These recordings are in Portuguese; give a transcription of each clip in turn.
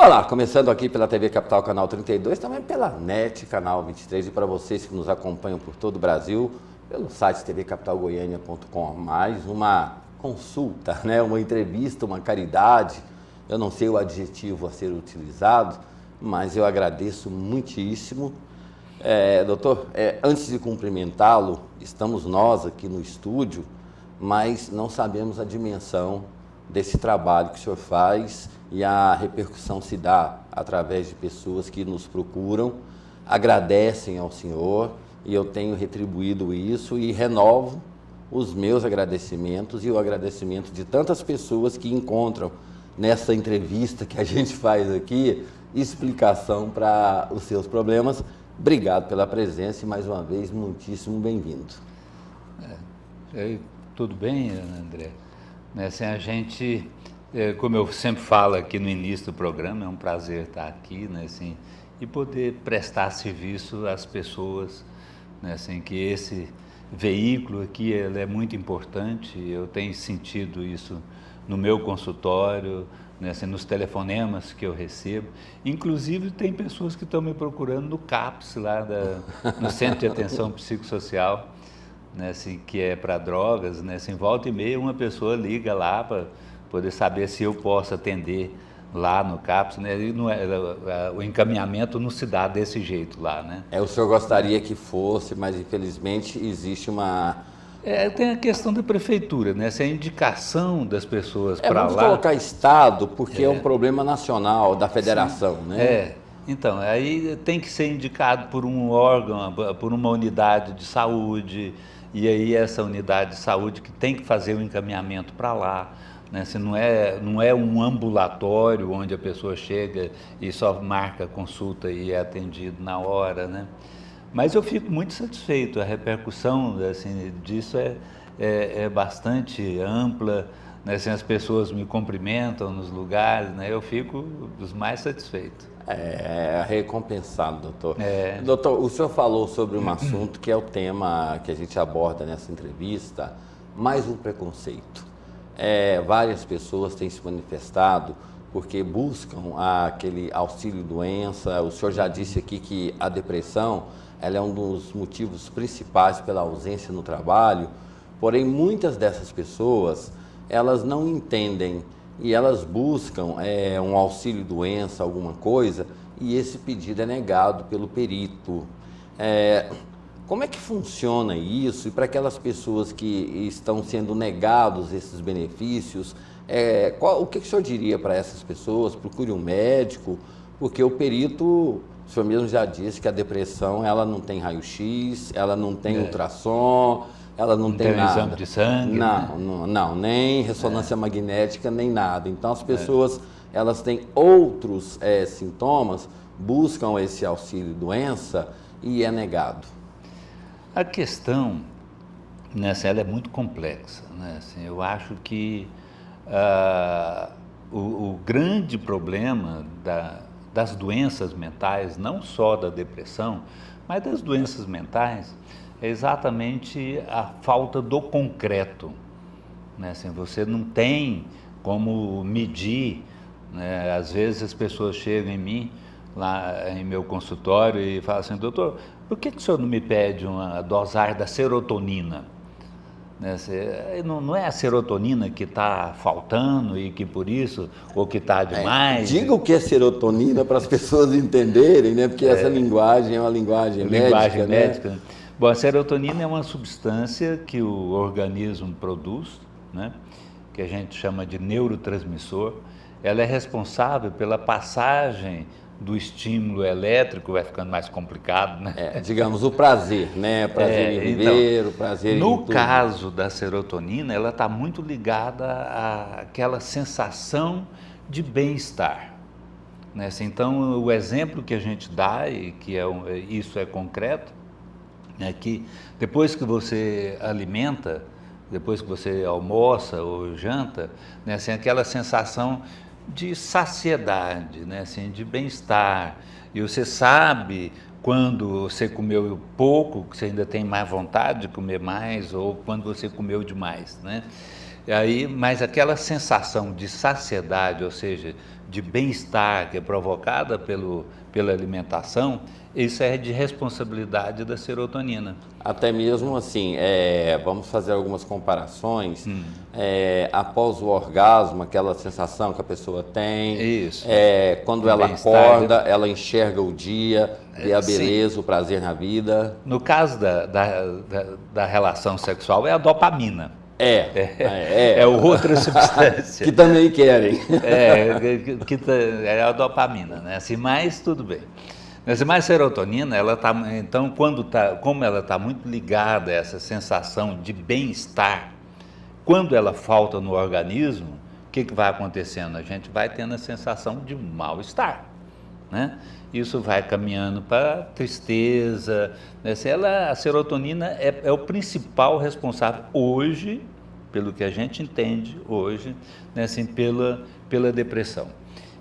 Olá, começando aqui pela TV Capital, canal 32, também pela NET, canal 23, e para vocês que nos acompanham por todo o Brasil, pelo site tvcapitalgoiania.com. Mais uma consulta, né? Uma entrevista, uma caridade, eu não sei o adjetivo a ser utilizado, mas eu agradeço muitíssimo. Doutor, antes de cumprimentá-lo, estamos nós aqui no estúdio, mas não sabemos a dimensão desse trabalho que o senhor faz e a repercussão se dá através de pessoas que nos procuram, agradecem ao senhor e eu tenho retribuído isso e renovo os meus agradecimentos e o agradecimento de tantas pessoas que encontram nessa entrevista que a gente faz aqui explicação para os seus problemas. Obrigado pela presença e mais uma vez muitíssimo bem-vindo. Tudo bem, André? Assim, a gente, como eu sempre falo aqui no início do programa, é um prazer estar aqui, né, assim, e poder prestar serviço às pessoas, né, assim, que esse veículo aqui ele é muito importante. Eu tenho sentido isso no meu consultório, né, assim, nos telefonemas que eu recebo. Inclusive tem pessoas que estão me procurando no CAPS, lá no Centro de Atenção Psicossocial, né, assim, que é para drogas, né, assim, volta e meia uma pessoa liga lá para poder saber se eu posso atender lá no CAPS, né, e não o encaminhamento não se dá desse jeito lá, né. O senhor gostaria que fosse, mas infelizmente existe uma... Tem a questão da prefeitura, né, essa indicação das pessoas para lá... Vamos colocar Estado, porque é um problema nacional da federação, sim, né? Então, aí tem que ser indicado por um órgão, por uma unidade de saúde, e aí essa unidade de saúde que tem que fazer o encaminhamento para lá, né? Se não é um ambulatório onde a pessoa chega e só marca a consulta e é atendido na hora, né? Mas eu fico muito satisfeito, a repercussão, assim, disso é bastante ampla, né? Assim, as pessoas me cumprimentam nos lugares, né? Eu fico dos mais satisfeitos. Recompensado, doutor. Doutor, o senhor falou sobre um assunto que é o tema que a gente aborda nessa entrevista, mais um preconceito. Várias pessoas têm se manifestado porque buscam aquele auxílio-doença. O senhor já disse aqui que a depressão ela é um dos motivos principais pela ausência no trabalho, porém muitas dessas pessoas elas não entendem e elas buscam um auxílio-doença, alguma coisa, e esse pedido é negado pelo perito. Como é que funciona isso? E para aquelas pessoas que estão sendo negados esses benefícios, o que o senhor diria para essas pessoas? Procure um médico, porque o perito, o senhor mesmo já disse que a depressão ela não tem raio-x, ela não tem ultrassom, ela não tem nada. Exame de sangue? Não, nem ressonância magnética, nem nada. Então as pessoas, elas têm outros sintomas, buscam esse auxílio-doença e é negado. A questão, né, assim, ela é muito complexa, né? Assim, eu acho que o grande problema das doenças mentais, não só da depressão, mas das doenças mentais, é exatamente a falta do concreto, né? Assim, você não tem como medir, né? Às vezes as pessoas chegam em mim, lá em meu consultório, e falam assim: doutor, por que o senhor não me pede uma dosagem da serotonina? Né? Não é a serotonina que está faltando e que por isso, ou que está demais? Diga o que é serotonina para as pessoas entenderem, né? Porque essa linguagem é uma linguagem médica, né? Bom, a serotonina é uma substância que o organismo produz, né? Que a gente chama de neurotransmissor. Ela é responsável pela passagem do estímulo elétrico, vai ficando mais complicado, né? Digamos, o prazer, né? Prazer em viver, então, o prazer em no tudo. caso da serotonina, ela está muito ligada àquela sensação de bem-estar, né? Então, o exemplo que a gente dá, e que isso é concreto, é que depois que você alimenta, depois que você almoça ou janta, né, assim, aquela sensação de saciedade, né, assim, de bem-estar, e você sabe quando você comeu pouco, que você ainda tem mais vontade de comer mais, ou quando você comeu demais, né? E aí, mas aquela sensação de saciedade, ou seja, de bem-estar que é provocada pela alimentação, isso é de responsabilidade da serotonina. Até mesmo assim, vamos fazer algumas comparações. Após o orgasmo, aquela sensação que a pessoa tem. Isso. Quando ela acorda, ela enxerga o dia, vê a beleza, sim, o prazer na vida. No caso da relação sexual, é a dopamina. É outra substância. Que também querem. É a dopamina, né? Assim, mas tudo bem. Mas a serotonina, então, como ela está muito ligada a essa sensação de bem-estar, quando ela falta no organismo, o que vai acontecendo? A gente vai tendo a sensação de mal-estar, né? Isso vai caminhando para tristeza, né? A serotonina é o principal responsável hoje, pelo que a gente entende hoje, né? Assim, pela depressão.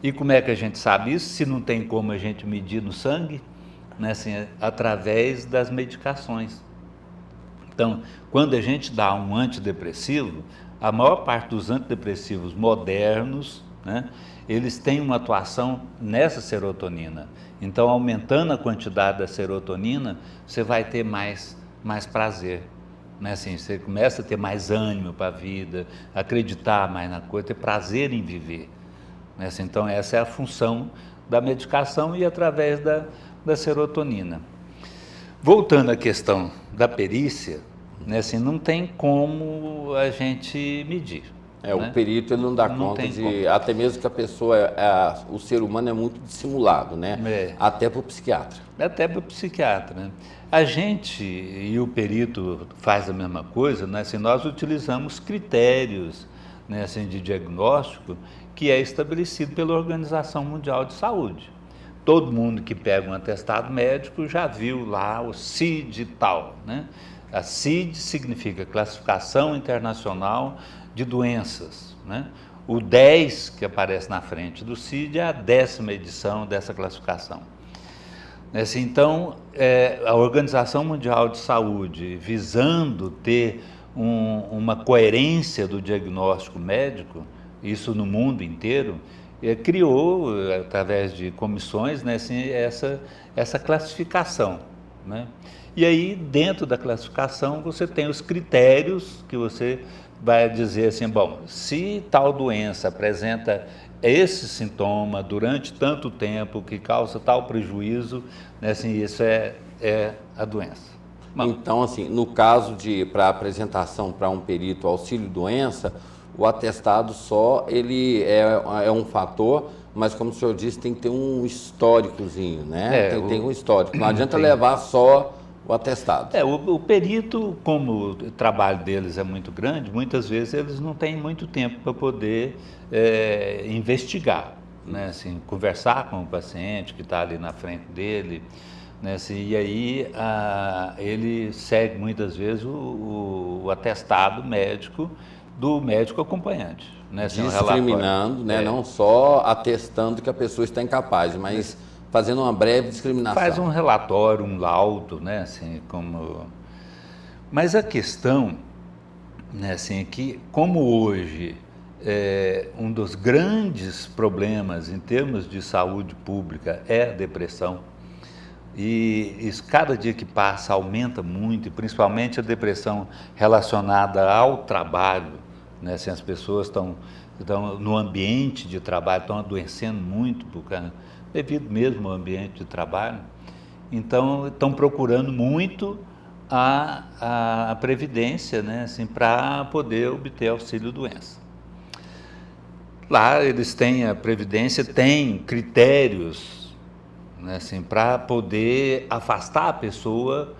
E como é que a gente sabe isso? Se não tem como a gente medir no sangue, né? Assim, através das medicações. Então, quando a gente dá um antidepressivo, a maior parte dos antidepressivos modernos, né? Eles têm uma atuação nessa serotonina. Então, aumentando a quantidade da serotonina, você vai ter mais prazer, né? Assim, você começa a ter mais ânimo para a vida, acreditar mais na coisa, ter prazer em viver. Então, essa é a função da medicação e através da serotonina. Voltando à questão da perícia, né? Assim, não tem como a gente medir. O perito ele não dá conta de... Até mesmo que a pessoa, o ser humano é muito dissimulado, né? Até para o psiquiatra. Até para o psiquiatra, né? A gente e o perito faz a mesma coisa, né? Assim, nós utilizamos critérios, né? Assim, de diagnóstico que é estabelecido pela Organização Mundial de Saúde. Todo mundo que pega um atestado médico já viu lá o CID e tal, né? A CID significa Classificação Internacional de Doenças, né? O 10 que aparece na frente do CID é a 10ª edição dessa classificação. Então, a Organização Mundial de Saúde, visando ter uma coerência do diagnóstico médico, isso no mundo inteiro, criou, através de comissões, né, assim, essa classificação, né? E aí, dentro da classificação, você tem os critérios que você vai dizer assim, bom, se tal doença apresenta esse sintoma durante tanto tempo que causa tal prejuízo, né, assim, isso é a doença. Então, assim, no caso para apresentação para um perito auxílio-doença, o atestado só, ele é um fator, mas como o senhor disse, tem que ter um históricozinho, né? Tem um histórico, não adianta levar só o atestado. O perito, como o trabalho deles é muito grande, muitas vezes eles não têm muito tempo para poder investigar, né? Assim, conversar com o paciente que está ali na frente dele, né? Assim, e aí ele segue muitas vezes o atestado médico do médico acompanhante, né? Assim, discriminando, né? Não só atestando que a pessoa está incapaz, mas fazendo uma breve discriminação. Faz um relatório, um laudo, né? Assim, Mas a questão, né? Assim, é que como hoje um dos grandes problemas em termos de saúde pública é a depressão, e isso, cada dia que passa aumenta muito, e principalmente a depressão relacionada ao trabalho, né? Assim, as pessoas estão no ambiente de trabalho, estão adoecendo muito devido mesmo ao ambiente de trabalho. Então, estão procurando muito a Previdência, né? Assim, para poder obter auxílio-doença. Lá eles têm, a Previdência tem critérios, né? Assim, para poder afastar a pessoa,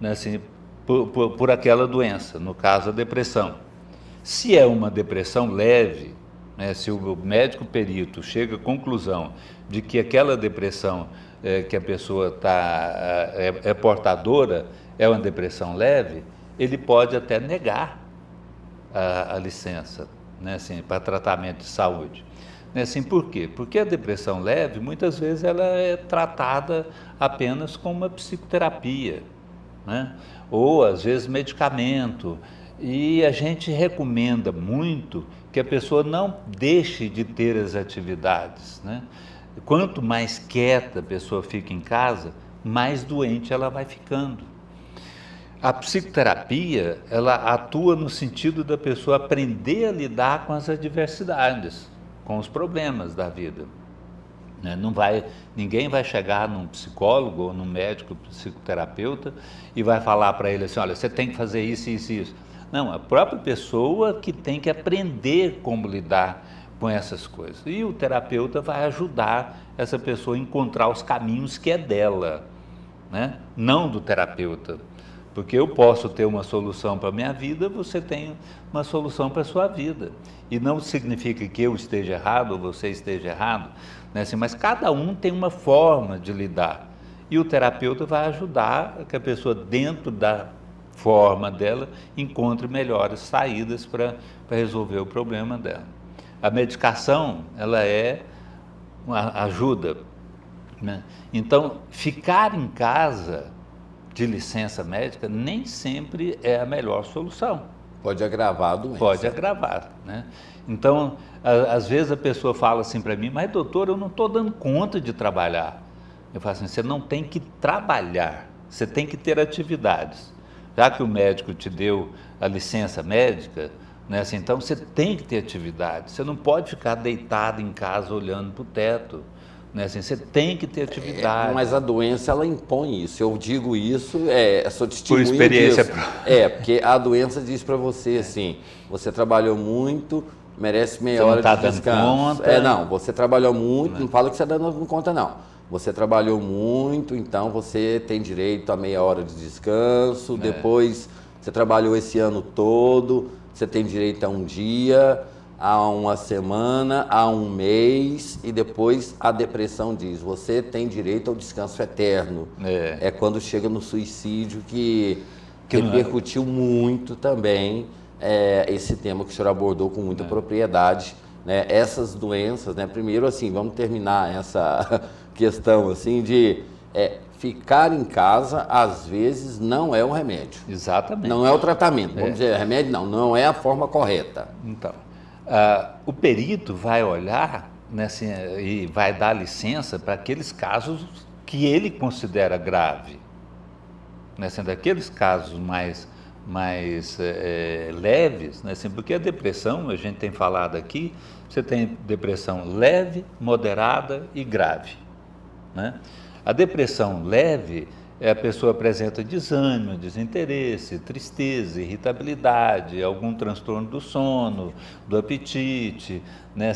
né? Assim, por aquela doença, no caso a depressão. Se é uma depressão leve, né? Se o médico perito chega à conclusão de que aquela depressão que a pessoa é portadora é uma depressão leve, ele pode até negar a licença, né? Assim, para tratamento de saúde. Né? Assim, por quê? Porque a depressão leve, muitas vezes, ela é tratada apenas com uma psicoterapia, né? Ou, às vezes, medicamento. E a gente recomenda muito que a pessoa não deixe de ter as atividades, né? Quanto mais quieta a pessoa fica em casa, mais doente ela vai ficando. A psicoterapia, ela atua no sentido da pessoa aprender a lidar com as adversidades, com os problemas da vida. Ninguém vai chegar num psicólogo ou num médico psicoterapeuta e vai falar para ele assim, olha, você tem que fazer isso, isso e isso. Não, a própria pessoa que tem que aprender como lidar com essas coisas. E o terapeuta vai ajudar essa pessoa a encontrar os caminhos que é dela, né? Não do terapeuta. Porque eu posso ter uma solução para a minha vida, você tem uma solução para a sua vida. E não significa que eu esteja errado ou você esteja errado, né? Assim, mas cada um tem uma forma de lidar. E o terapeuta vai ajudar que a pessoa, dentro da forma dela, encontre melhores saídas para resolver o problema dela. A medicação, ela é uma ajuda, né? Então, ficar em casa de licença médica nem sempre é a melhor solução. Pode agravar a doença. Pode agravar, né? Então, às vezes a pessoa fala assim para mim, mas doutor, eu não estou dando conta de trabalhar. Eu falo assim, você não tem que trabalhar, você tem que ter atividades. Já que o médico te deu a licença médica, né, assim, então você tem que ter atividade, você não pode ficar deitado em casa olhando para o teto, né, assim, você tem que ter atividade. Mas a doença, ela impõe isso, eu digo isso, sou testemunho por experiência disso. Porque a doença diz para você assim, você trabalhou muito, merece meia hora de descanso. Conta. Não, você trabalhou muito, não fala que você está dando conta não. Você trabalhou muito, então você tem direito a meia hora de descanso, depois você trabalhou esse ano todo, você tem direito a um dia, a uma semana, a um mês, e depois a depressão diz, você tem direito ao descanso eterno. É quando chega no suicídio que repercutiu muito também esse tema que o senhor abordou com muita propriedade, né? Essas doenças, né? Primeiro, assim, vamos terminar essa questão assim de ficar em casa, às vezes, não é o remédio. Exatamente. Não é o tratamento. Vamos dizer, remédio não é a forma correta. Então, o perito vai olhar, né, assim, e vai dar licença para aqueles casos que ele considera grave. Né, assim, daqueles casos mais leves, né, assim, porque a depressão, a gente tem falado aqui, você tem depressão leve, moderada e grave, né? A depressão leve a pessoa apresenta desânimo, desinteresse, tristeza, irritabilidade, algum transtorno do sono, do apetite, né?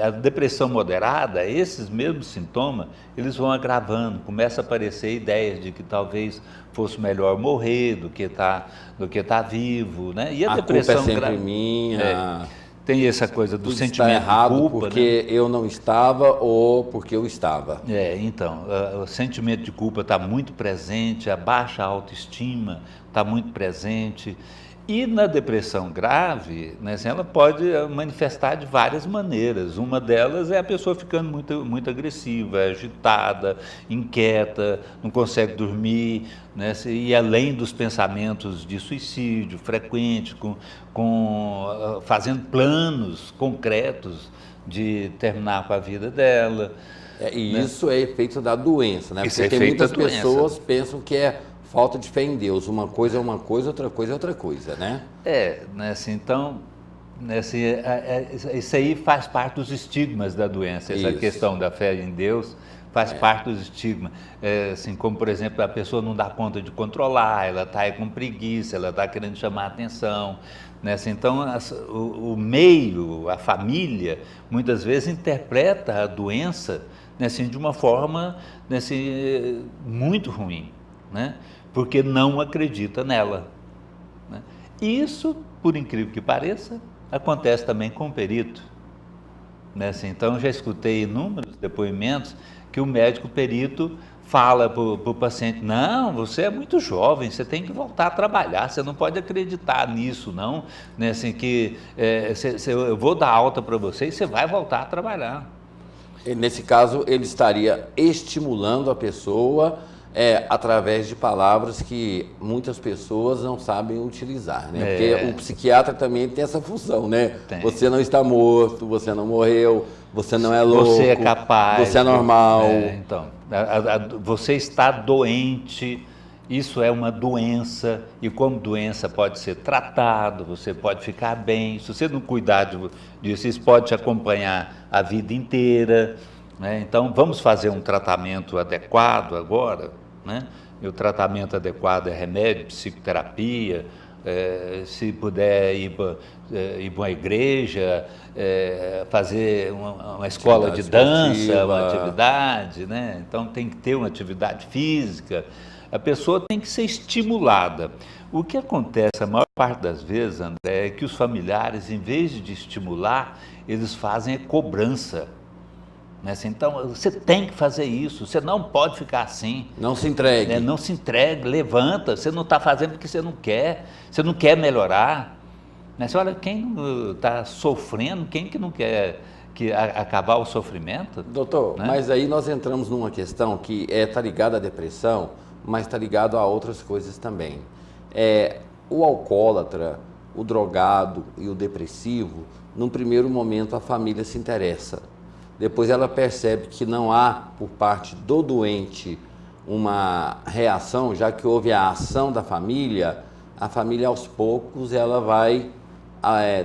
A depressão moderada, esses mesmos sintomas, eles vão agravando, começa a aparecer ideias de que talvez fosse melhor morrer do que tá vivo, né? E a depressão culpa é sempre minha. Tem essa coisa do sentimento está errado de culpa, porque, né? Eu não estava ou porque eu estava. Então, o sentimento de culpa está muito presente, a baixa autoestima está muito presente. E na depressão grave, né, assim, ela pode manifestar de várias maneiras. Uma delas é a pessoa ficando muito agressiva, agitada, inquieta, não consegue dormir, né, e além dos pensamentos de suicídio frequente, fazendo planos concretos de terminar com a vida dela. Isso é efeito da doença, né? Isso porque é tem muitas da pessoas que pensam que é falta de fé em Deus. Uma coisa é uma coisa, outra coisa é outra coisa, né? Né, assim, então, né, assim, isso aí faz parte dos estigmas da doença, essa questão da fé em Deus faz parte dos estigmas. Assim, como, por exemplo, a pessoa não dá conta de controlar, ela está aí com preguiça, ela está querendo chamar a atenção. Né? Assim, então, o meio, a família, muitas vezes interpreta a doença, né, assim, de uma forma, né, assim, muito ruim, né? Porque não acredita nela, né? E isso, por incrível que pareça, acontece também com o perito, né? Assim, então, já escutei inúmeros depoimentos que o médico perito fala para o paciente, não, você é muito jovem, você tem que voltar a trabalhar, você não pode acreditar nisso, não, né? Assim, que eu vou dar alta para você e você vai voltar a trabalhar. Nesse caso, ele estaria estimulando a pessoa através de palavras que muitas pessoas não sabem utilizar, né? Porque o psiquiatra também tem essa função, né? Tem. Você não está morto, você não morreu, você não é louco, você é capaz, você é normal. Então, você está doente, isso é uma doença, e como doença pode ser tratado, você pode ficar bem. Se você não cuidar disso, isso pode te acompanhar a vida inteira, né? Então, vamos fazer um tratamento adequado agora, né? E o tratamento adequado é remédio, psicoterapia, se puder ir para uma igreja, fazer uma escola de dança, uma atividade, né? Então tem que ter uma atividade física, a pessoa tem que ser estimulada. O que acontece a maior parte das vezes, André, é que os familiares, em vez de estimular, eles fazem a cobrança. Assim, então, você tem que fazer isso, você não pode ficar assim. Não se entregue. Não se entregue, levanta, você não está fazendo porque você não quer melhorar. Você olha, quem está sofrendo, quem que não quer acabar o sofrimento? Doutor, né? Mas aí nós entramos numa questão que está ligada à depressão, mas está ligado a outras coisas também. O alcoólatra, o drogado e o depressivo, num primeiro momento a família se interessa. Depois ela percebe que não há, por parte do doente, uma reação, já que houve a ação da família, a família aos poucos ela vai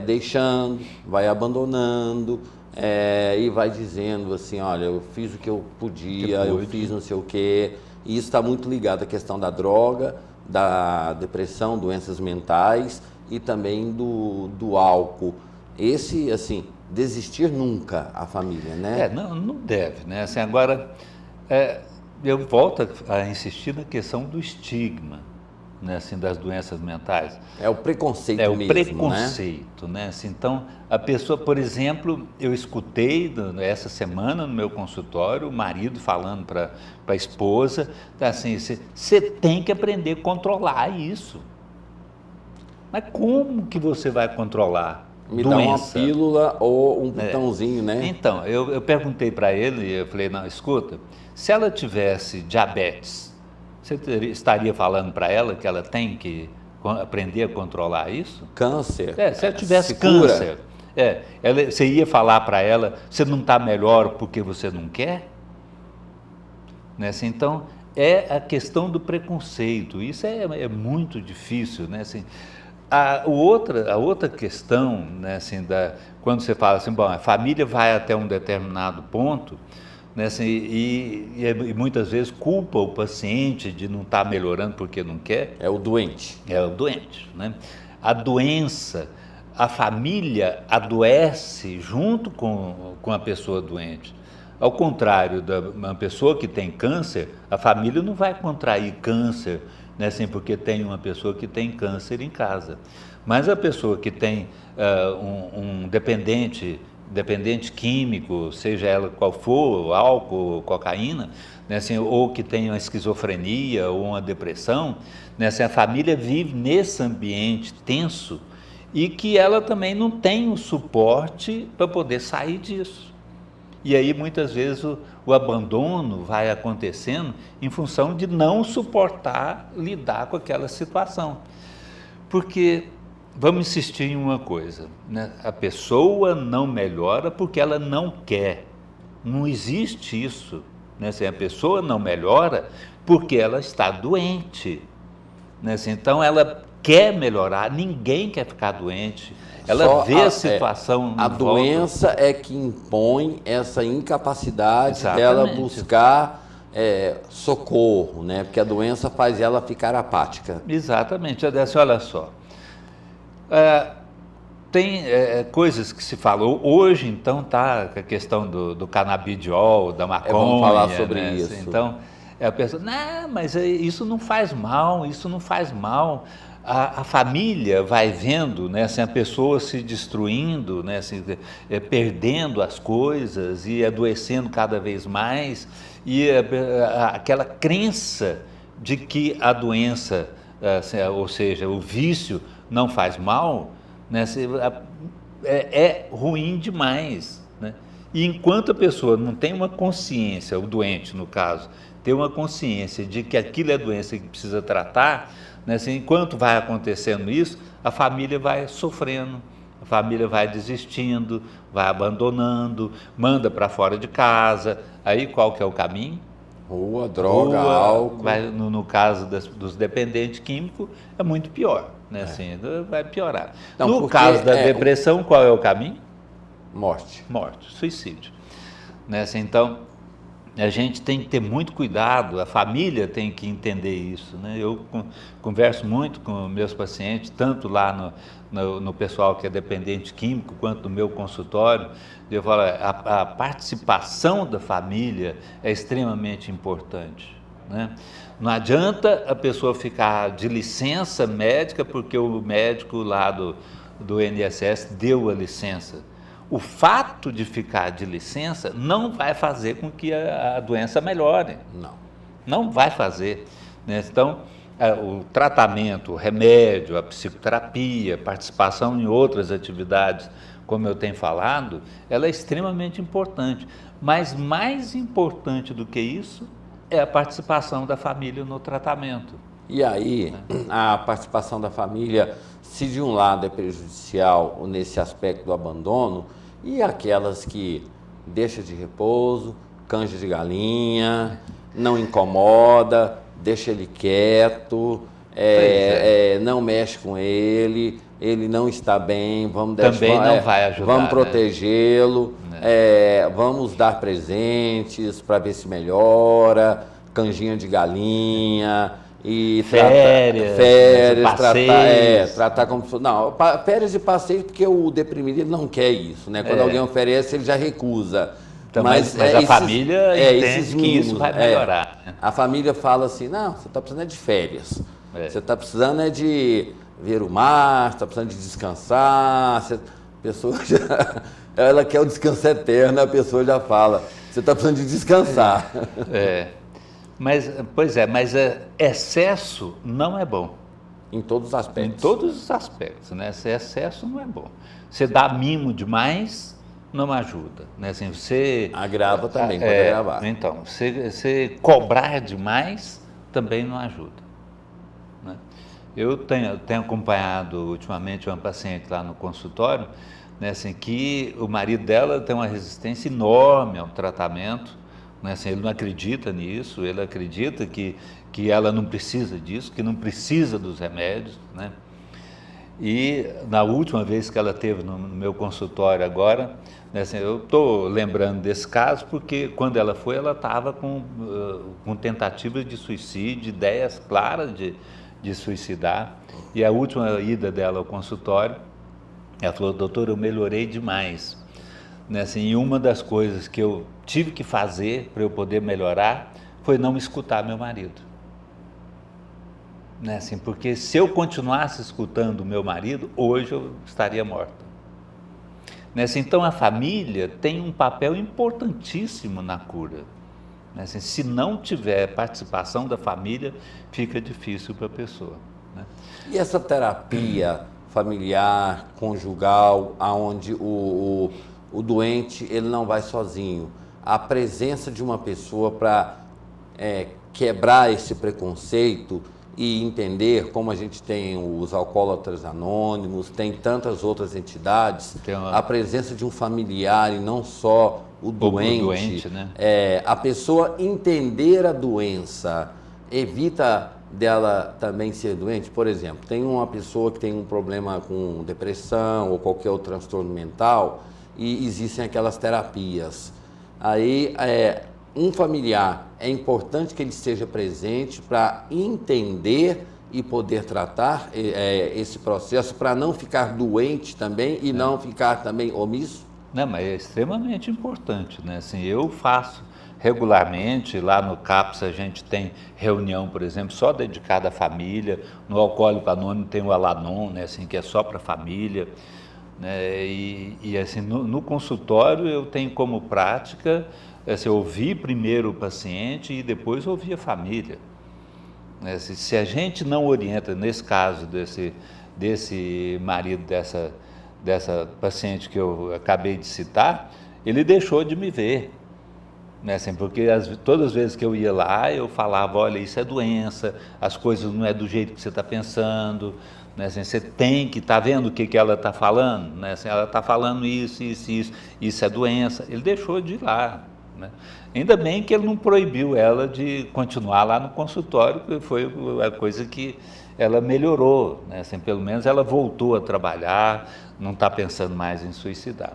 deixando, vai abandonando e vai dizendo assim, olha, eu fiz o que eu podia, eu fiz não sei o quê. E isso está muito ligado à questão da droga, da depressão, doenças mentais e também do álcool. Esse, assim, desistir nunca a família, né? Não deve, né? Assim, agora, eu volto a insistir na questão do estigma, né? Assim, das doenças mentais. É o preconceito mesmo, né? É o preconceito, né? Assim, então, a pessoa, por exemplo, eu escutei essa semana no meu consultório, o marido falando para a esposa, assim, você tem que aprender a controlar isso. Mas como que você vai controlar? Me dá uma pílula ou um botãozinho, né? Então, eu perguntei para ele, eu falei, não, escuta, se ela tivesse diabetes, você estaria falando para ela que ela tem que aprender a controlar isso? Câncer. Se ela tivesse câncer, você ia falar para ela, você não está melhor porque você não quer? Né? Assim, então, é a questão do preconceito, isso é muito difícil, né? Assim, a outra questão, né, assim, quando você fala assim, bom, a família vai até um determinado ponto, né, assim, e muitas vezes culpa o paciente de não estar melhorando porque não quer. É o doente. É o doente, né? A doença, a família adoece junto com a pessoa doente. Ao contrário de uma pessoa que tem câncer, a família não vai contrair câncer, né, assim, porque tem uma pessoa que tem câncer em casa. Mas a pessoa que tem um dependente químico, seja ela qual for, álcool, cocaína, né, assim, ou que tem uma esquizofrenia ou uma depressão, né, assim, a família vive nesse ambiente tenso e que ela também não tem o suporte para poder sair disso. E aí, muitas vezes, o abandono vai acontecendo em função de não suportar lidar com aquela situação. Porque, vamos insistir em uma coisa, né? A pessoa não melhora porque ela não quer. Não existe isso, né? Assim, a pessoa não melhora porque ela está doente, né? Assim, então, ela quer melhorar, ninguém quer ficar doente. Ela vê a situação. A doença é que impõe essa incapacidade dela buscar socorro, né? Porque a doença faz ela ficar apática. Exatamente. Olha só. Tem coisas que se falam. Hoje, então, está a questão do canabidiol, da maconha. Vamos falar sobre isso. Então, a pessoa, não, mas isso não faz mal, isso não faz mal. A família vai vendo, né, assim, a pessoa se destruindo, né, assim, perdendo as coisas e adoecendo cada vez mais, e aquela crença de que a doença, ou seja, o vício não faz mal, né, assim, é ruim demais, né? E enquanto a pessoa não tem uma consciência, o doente no caso, ter uma consciência de que aquilo é doença que precisa tratar, né, assim, enquanto vai acontecendo isso, a família vai sofrendo, a família vai desistindo, vai abandonando, manda para fora de casa. Aí qual que é o caminho? Rua, droga, álcool. No caso dos dependentes químicos, é muito pior, né? Assim, vai piorar. Não, no caso da depressão, qual é o caminho? Morte. Morte, suicídio. Né? Assim, então, a gente tem que ter muito cuidado, a família tem que entender isso, né? Eu converso muito com meus pacientes, tanto lá no pessoal que é dependente químico, quanto no meu consultório. Eu falo, a participação da família é extremamente importante, né? Não adianta a pessoa ficar de licença médica porque o médico lá do INSS deu a licença. O fato de ficar de licença não vai fazer com que a doença melhore. Não vai fazer, né? Então, o tratamento, o remédio, a psicoterapia, participação em outras atividades, como eu tenho falado, ela é extremamente importante. Mas mais importante do que isso é a participação da família no tratamento. E aí, a participação da família, se de um lado é prejudicial nesse aspecto do abandono, e aquelas que deixa de repouso, canja de galinha, não incomoda, deixa ele quieto, não mexe com ele não está bem, também não vai ajudar, vamos protegê-lo, vamos dar presentes para ver se melhora, canjinha de galinha, e férias, tratar como se... Não, férias e passeios, porque o deprimido ele não quer isso, né? Quando alguém oferece, ele já recusa. Então, mas a família entende que isso vai melhorar. Né? A família fala assim, não, você está precisando de férias, você está precisando de ver o mar, você está precisando de descansar, a pessoa ela quer o descanso eterno, a pessoa já fala, você está precisando de descansar. Mas excesso não é bom. Em todos os aspectos. Em todos os aspectos, né? Esse excesso não é bom. Você dá mimo demais, não ajuda, né? Assim, você agrava também, pode agravar. Então, você cobrar demais também não ajuda, né? Eu tenho acompanhado ultimamente uma paciente lá no consultório, né, assim, que o marido dela tem uma resistência enorme ao tratamento. Assim, ele não acredita nisso, ele acredita que ela não precisa disso, que não precisa dos remédios, né? E na última vez que ela teve no meu consultório agora, né, assim, eu estou lembrando desse caso porque quando ela foi, ela estava com tentativas de suicídio, ideias claras de suicidar. E a última ida dela ao consultório, ela falou, doutor, eu melhorei demais. Né, assim, e uma das coisas que eu tive que fazer para eu poder melhorar foi não escutar meu marido. Né, assim, porque se eu continuasse escutando o meu marido, hoje eu estaria morta. Né, assim, então a família tem um papel importantíssimo na cura. Né, assim, se não tiver participação da família, fica difícil para a pessoa. Né? E essa terapia familiar, conjugal, onde o doente ele não vai sozinho, a presença de uma pessoa para quebrar esse preconceito e entender, como a gente tem os alcoólatras anônimos, tem tantas outras entidades, a presença de um familiar e não só o doente, né? A pessoa entender a doença, evita dela também ser doente. Por exemplo, tem uma pessoa que tem um problema com depressão ou qualquer outro transtorno mental, e existem aquelas terapias. Aí, um familiar, é importante que ele esteja presente para entender e poder tratar esse processo, para não ficar doente também e não ficar também omisso? Não, mas é extremamente importante, né? Assim, eu faço regularmente, lá no CAPS a gente tem reunião, por exemplo, só dedicada à família. No Alcoólico Anônimo tem o Alanon, né? Assim, que é só para a família. Né? E assim, no consultório eu tenho como prática assim, ouvir primeiro o paciente e depois ouvir a família. Né? Se a gente não orienta, nesse caso desse marido dessa paciente que eu acabei de citar, ele deixou de me ver. né, assim, porque todas as vezes que eu ia lá, eu falava, olha, isso é doença, as coisas não é do jeito que você está pensando, né, assim, você tem que, tá vendo o que ela está falando, né, assim, ela está falando isso é doença. Ele deixou de ir lá, né? Ainda bem que ele não proibiu ela de continuar lá no consultório, porque foi a coisa que ela melhorou, né, assim, pelo menos ela voltou a trabalhar, não está pensando mais em suicidar.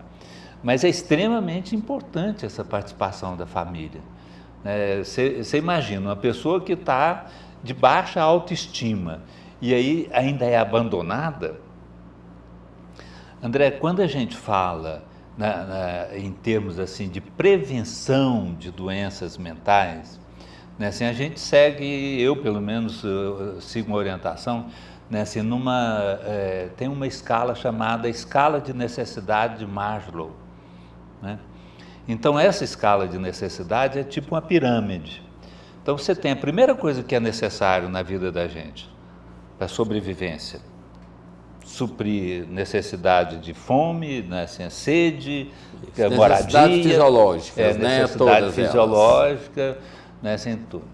Mas é extremamente importante essa participação da família. Você imagina, uma pessoa que está de baixa autoestima e aí ainda é abandonada. André, quando a gente fala em termos assim, de prevenção de doenças mentais, né, assim, a gente segue, eu pelo menos sigo uma orientação, né, assim, tem uma escala chamada escala de necessidade de Maslow, né? Então essa escala de necessidade é tipo uma pirâmide. Então você tem a primeira coisa que é necessário na vida da gente, para a sobrevivência, suprir necessidade de fome, né, assim, a sede, moradia, necessidades fisiológicas, né? Necessidade Todas fisiológica, né, assim, tudo.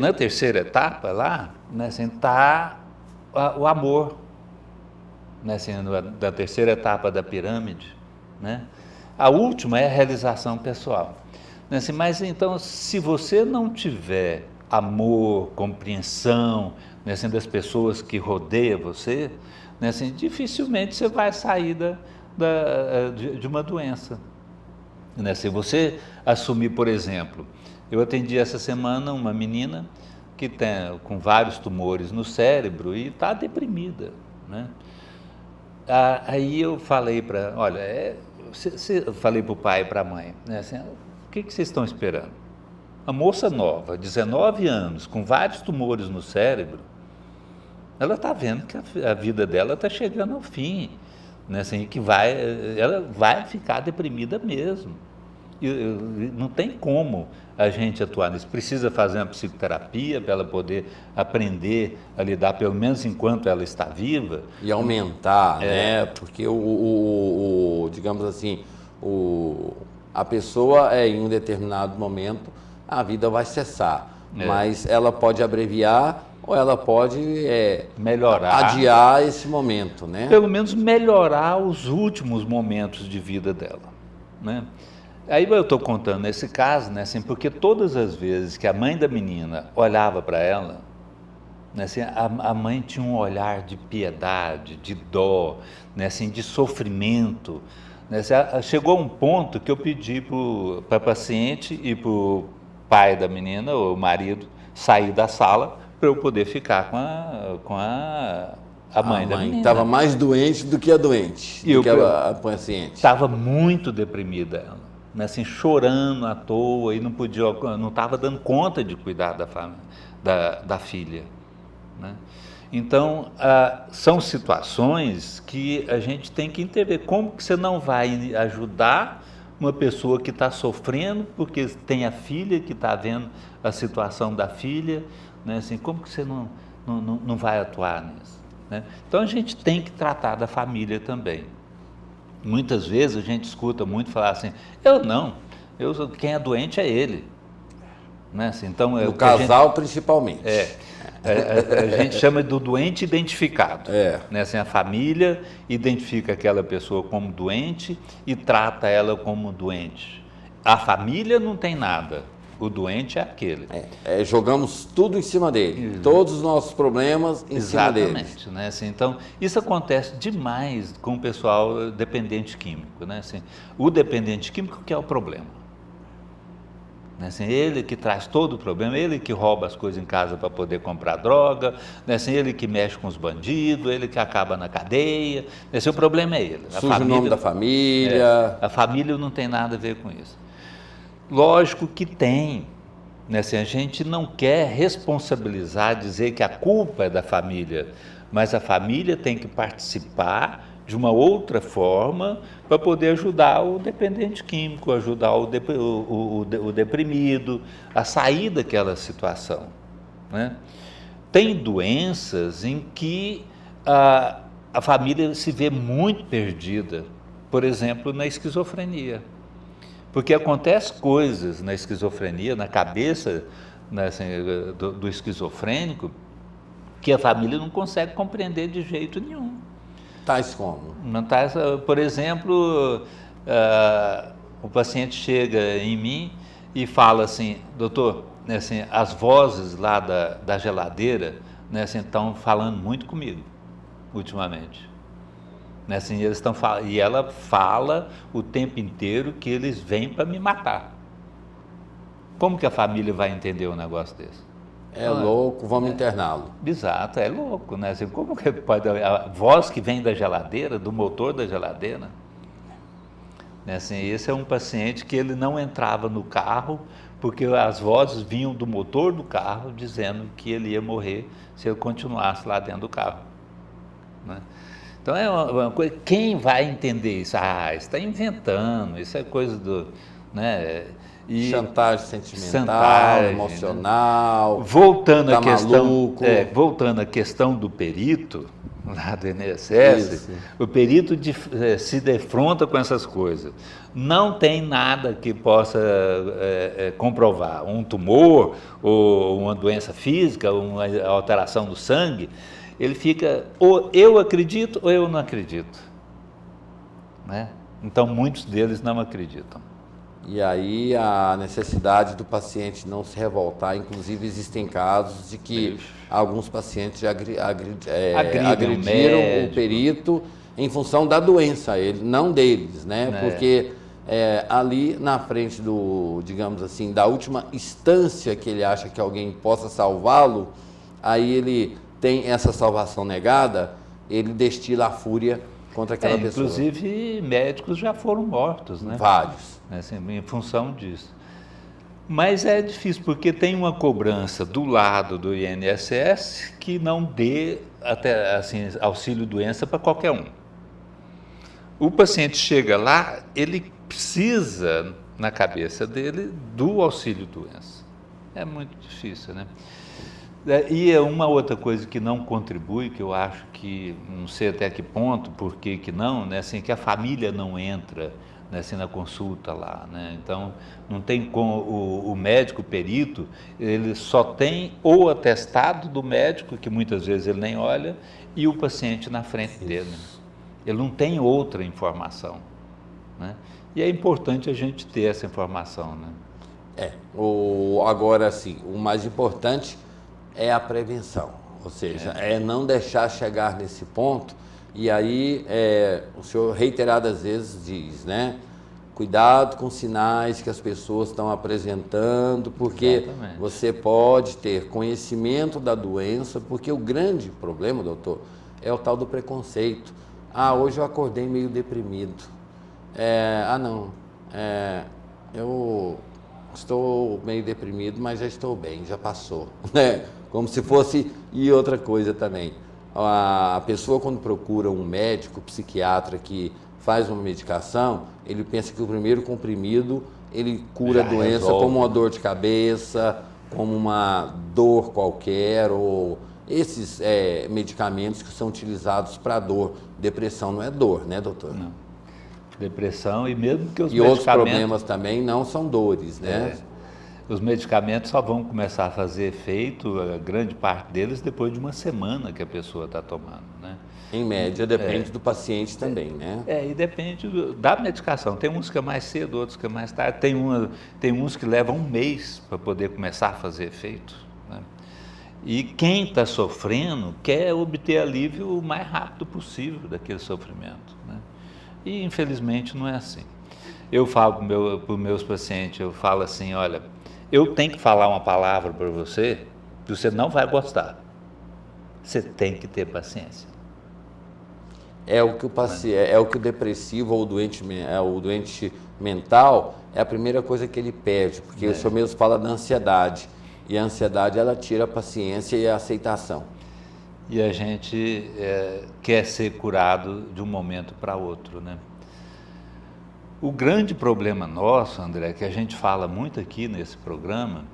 Na terceira etapa lá, né, assim, está o amor, né, assim, da terceira etapa da pirâmide, né? A última é a realização pessoal, né, assim, mas então, se você não tiver amor, compreensão, né, assim, das pessoas que rodeiam você, né, assim, dificilmente você vai sair de uma doença, né? Se você assumir, por exemplo, eu atendi essa semana uma menina que tem com vários tumores no cérebro e está deprimida, né? Aí eu falei para, olha, eu falei para o pai e para a mãe, né, assim, o que vocês estão esperando? A moça nova, 19 anos, com vários tumores no cérebro, ela está vendo que a vida dela está chegando ao fim, né, assim, que ela vai ficar deprimida mesmo. Não tem como a gente atuar nisso. Precisa fazer uma psicoterapia para ela poder aprender a lidar, pelo menos enquanto ela está viva. E aumentar, né? Porque digamos assim, a pessoa em um determinado momento, a vida vai cessar. Mas ela pode abreviar ou ela pode melhorar, adiar esse momento, né? Pelo menos melhorar os últimos momentos de vida dela, né? Aí eu estou contando esse caso, né, assim, porque todas as vezes que a mãe da menina olhava para ela, né, assim, a mãe tinha um olhar de piedade, de dó, né, assim, de sofrimento, né, assim, chegou um ponto que eu pedi para a paciente e para o pai da menina, o marido, sair da sala para eu poder ficar com a mãe da menina. Estava mais doente do que a doente, do que a paciente. Estava muito deprimida ela, né, assim, chorando à toa e não estava dando conta de cuidar da filha, né? Então, são situações que a gente tem que entender como que você não vai ajudar uma pessoa que está sofrendo porque tem a filha, que está vendo a situação da filha, né, assim, como que você não vai atuar nisso, né? Então a gente tem que tratar da família também. Muitas vezes a gente escuta muito falar assim, quem é doente é ele, né? Assim, então, o casal principalmente. A gente chama do doente identificado, né? Assim, a família identifica aquela pessoa como doente e trata ela como doente. A família não tem nada, o doente é aquele. Jogamos tudo em cima dele, todos os nossos problemas em cima dele. Exatamente, né? Assim, então, isso acontece demais com o pessoal dependente químico, né? Assim, o dependente químico que é o problema, né? Assim, ele que traz todo o problema, ele que rouba as coisas em casa para poder comprar droga, né? Assim, ele que mexe com os bandidos, ele que acaba na cadeia, né? Assim, o problema é ele. Suja o nome da família. A família não tem nada a ver com isso. Lógico que tem, né? Assim, a gente não quer responsabilizar, dizer que a culpa é da família, mas a família tem que participar de uma outra forma para poder ajudar o dependente químico, ajudar o deprimido a sair daquela situação, né? Tem doenças em que a família se vê muito perdida, por exemplo, na esquizofrenia. Porque acontece coisas na esquizofrenia, na cabeça, né, assim, do esquizofrênico, que a família não consegue compreender de jeito nenhum. Tais como? Não tá, por exemplo, o paciente chega em mim e fala assim, doutor, né, assim, as vozes lá da geladeira, né, assim, estão falando muito comigo ultimamente. Né, assim, e ela fala o tempo inteiro que eles vêm para me matar. Como que a família vai entender um negócio desse? É louco, vamos interná-lo. Exato, é louco, né? Assim, como que pode a voz que vem da geladeira, do motor da geladeira? Né? Assim, esse é um paciente que ele não entrava no carro porque as vozes vinham do motor do carro dizendo que ele ia morrer se ele continuasse lá dentro do carro. Né? Então é uma coisa, quem vai entender isso? Está inventando, isso é coisa do... Né? E chantagem sentimental, emocional, né? Voltando à questão do perito, lá do INSS, o perito se defronta com essas coisas. Não tem nada que possa comprovar um tumor, ou uma doença física, uma alteração do sangue. Ele fica, ou eu acredito ou eu não acredito. Né? Então, muitos deles não acreditam. E aí a necessidade do paciente não se revoltar, inclusive existem casos de que alguns pacientes já agrediram o perito em função da doença, não deles, né? Porque ali na frente do, digamos assim, da última instância que ele acha que alguém possa salvá-lo, aí ele tem essa salvação negada, ele destila a fúria contra aquela pessoa. Inclusive médicos já foram mortos, né? Vários. Assim, em função disso. Mas é difícil, porque tem uma cobrança do lado do INSS que não dê até, assim, auxílio-doença para qualquer um. O paciente chega lá, ele precisa, na cabeça dele, do auxílio-doença. É muito difícil, né? E é uma outra coisa que não contribui, que eu acho que, não sei até que ponto, por que não, né? Assim, que a família não entra, né, assim, na consulta lá, né? Então não tem como o médico, o perito, ele só tem o atestado do médico, que muitas vezes ele nem olha, e o paciente na frente dele. Ele não tem outra informação, né? E é importante a gente ter essa informação, né? Agora sim, o mais importante é a prevenção, ou seja, é não deixar chegar nesse ponto. E aí, o senhor reiteradas vezes diz, né? Cuidado com sinais que as pessoas estão apresentando, porque você pode ter conhecimento da doença, porque o grande problema, doutor, é o tal do preconceito. Hoje eu acordei meio deprimido. Eu estou meio deprimido, mas já estou bem, já passou, né? Como se fosse... E outra coisa também, a pessoa quando procura um médico, psiquiatra que faz uma medicação, ele pensa que o primeiro comprimido, ele cura a doença como uma dor de cabeça, como uma dor qualquer, ou esses medicamentos que são utilizados para dor. Depressão não é dor, né, doutor? Não. Depressão, e mesmo que os medicamentos... E outros problemas também não são dores, né? Os medicamentos só vão começar a fazer efeito, a grande parte deles, depois de uma semana que a pessoa está tomando, né? Em média, depende do paciente também, né? E depende da medicação. Tem uns que é mais cedo, outros que é mais tarde. Tem uns que levam um mês para poder começar a fazer efeito, né? E quem está sofrendo quer obter alívio o mais rápido possível daquele sofrimento, né? E, infelizmente, não é assim. Eu falo para os meus pacientes, eu falo assim, olha, eu tenho que falar uma palavra para você que você não vai gostar. Você tem que ter paciência. É o que o depressivo ou o doente mental, é a primeira coisa que ele perde, porque o senhor mesmo fala da ansiedade, e a ansiedade ela tira a paciência e a aceitação. E a gente quer ser curado de um momento para outro, né? O grande problema nosso, André, que a gente fala muito aqui nesse programa,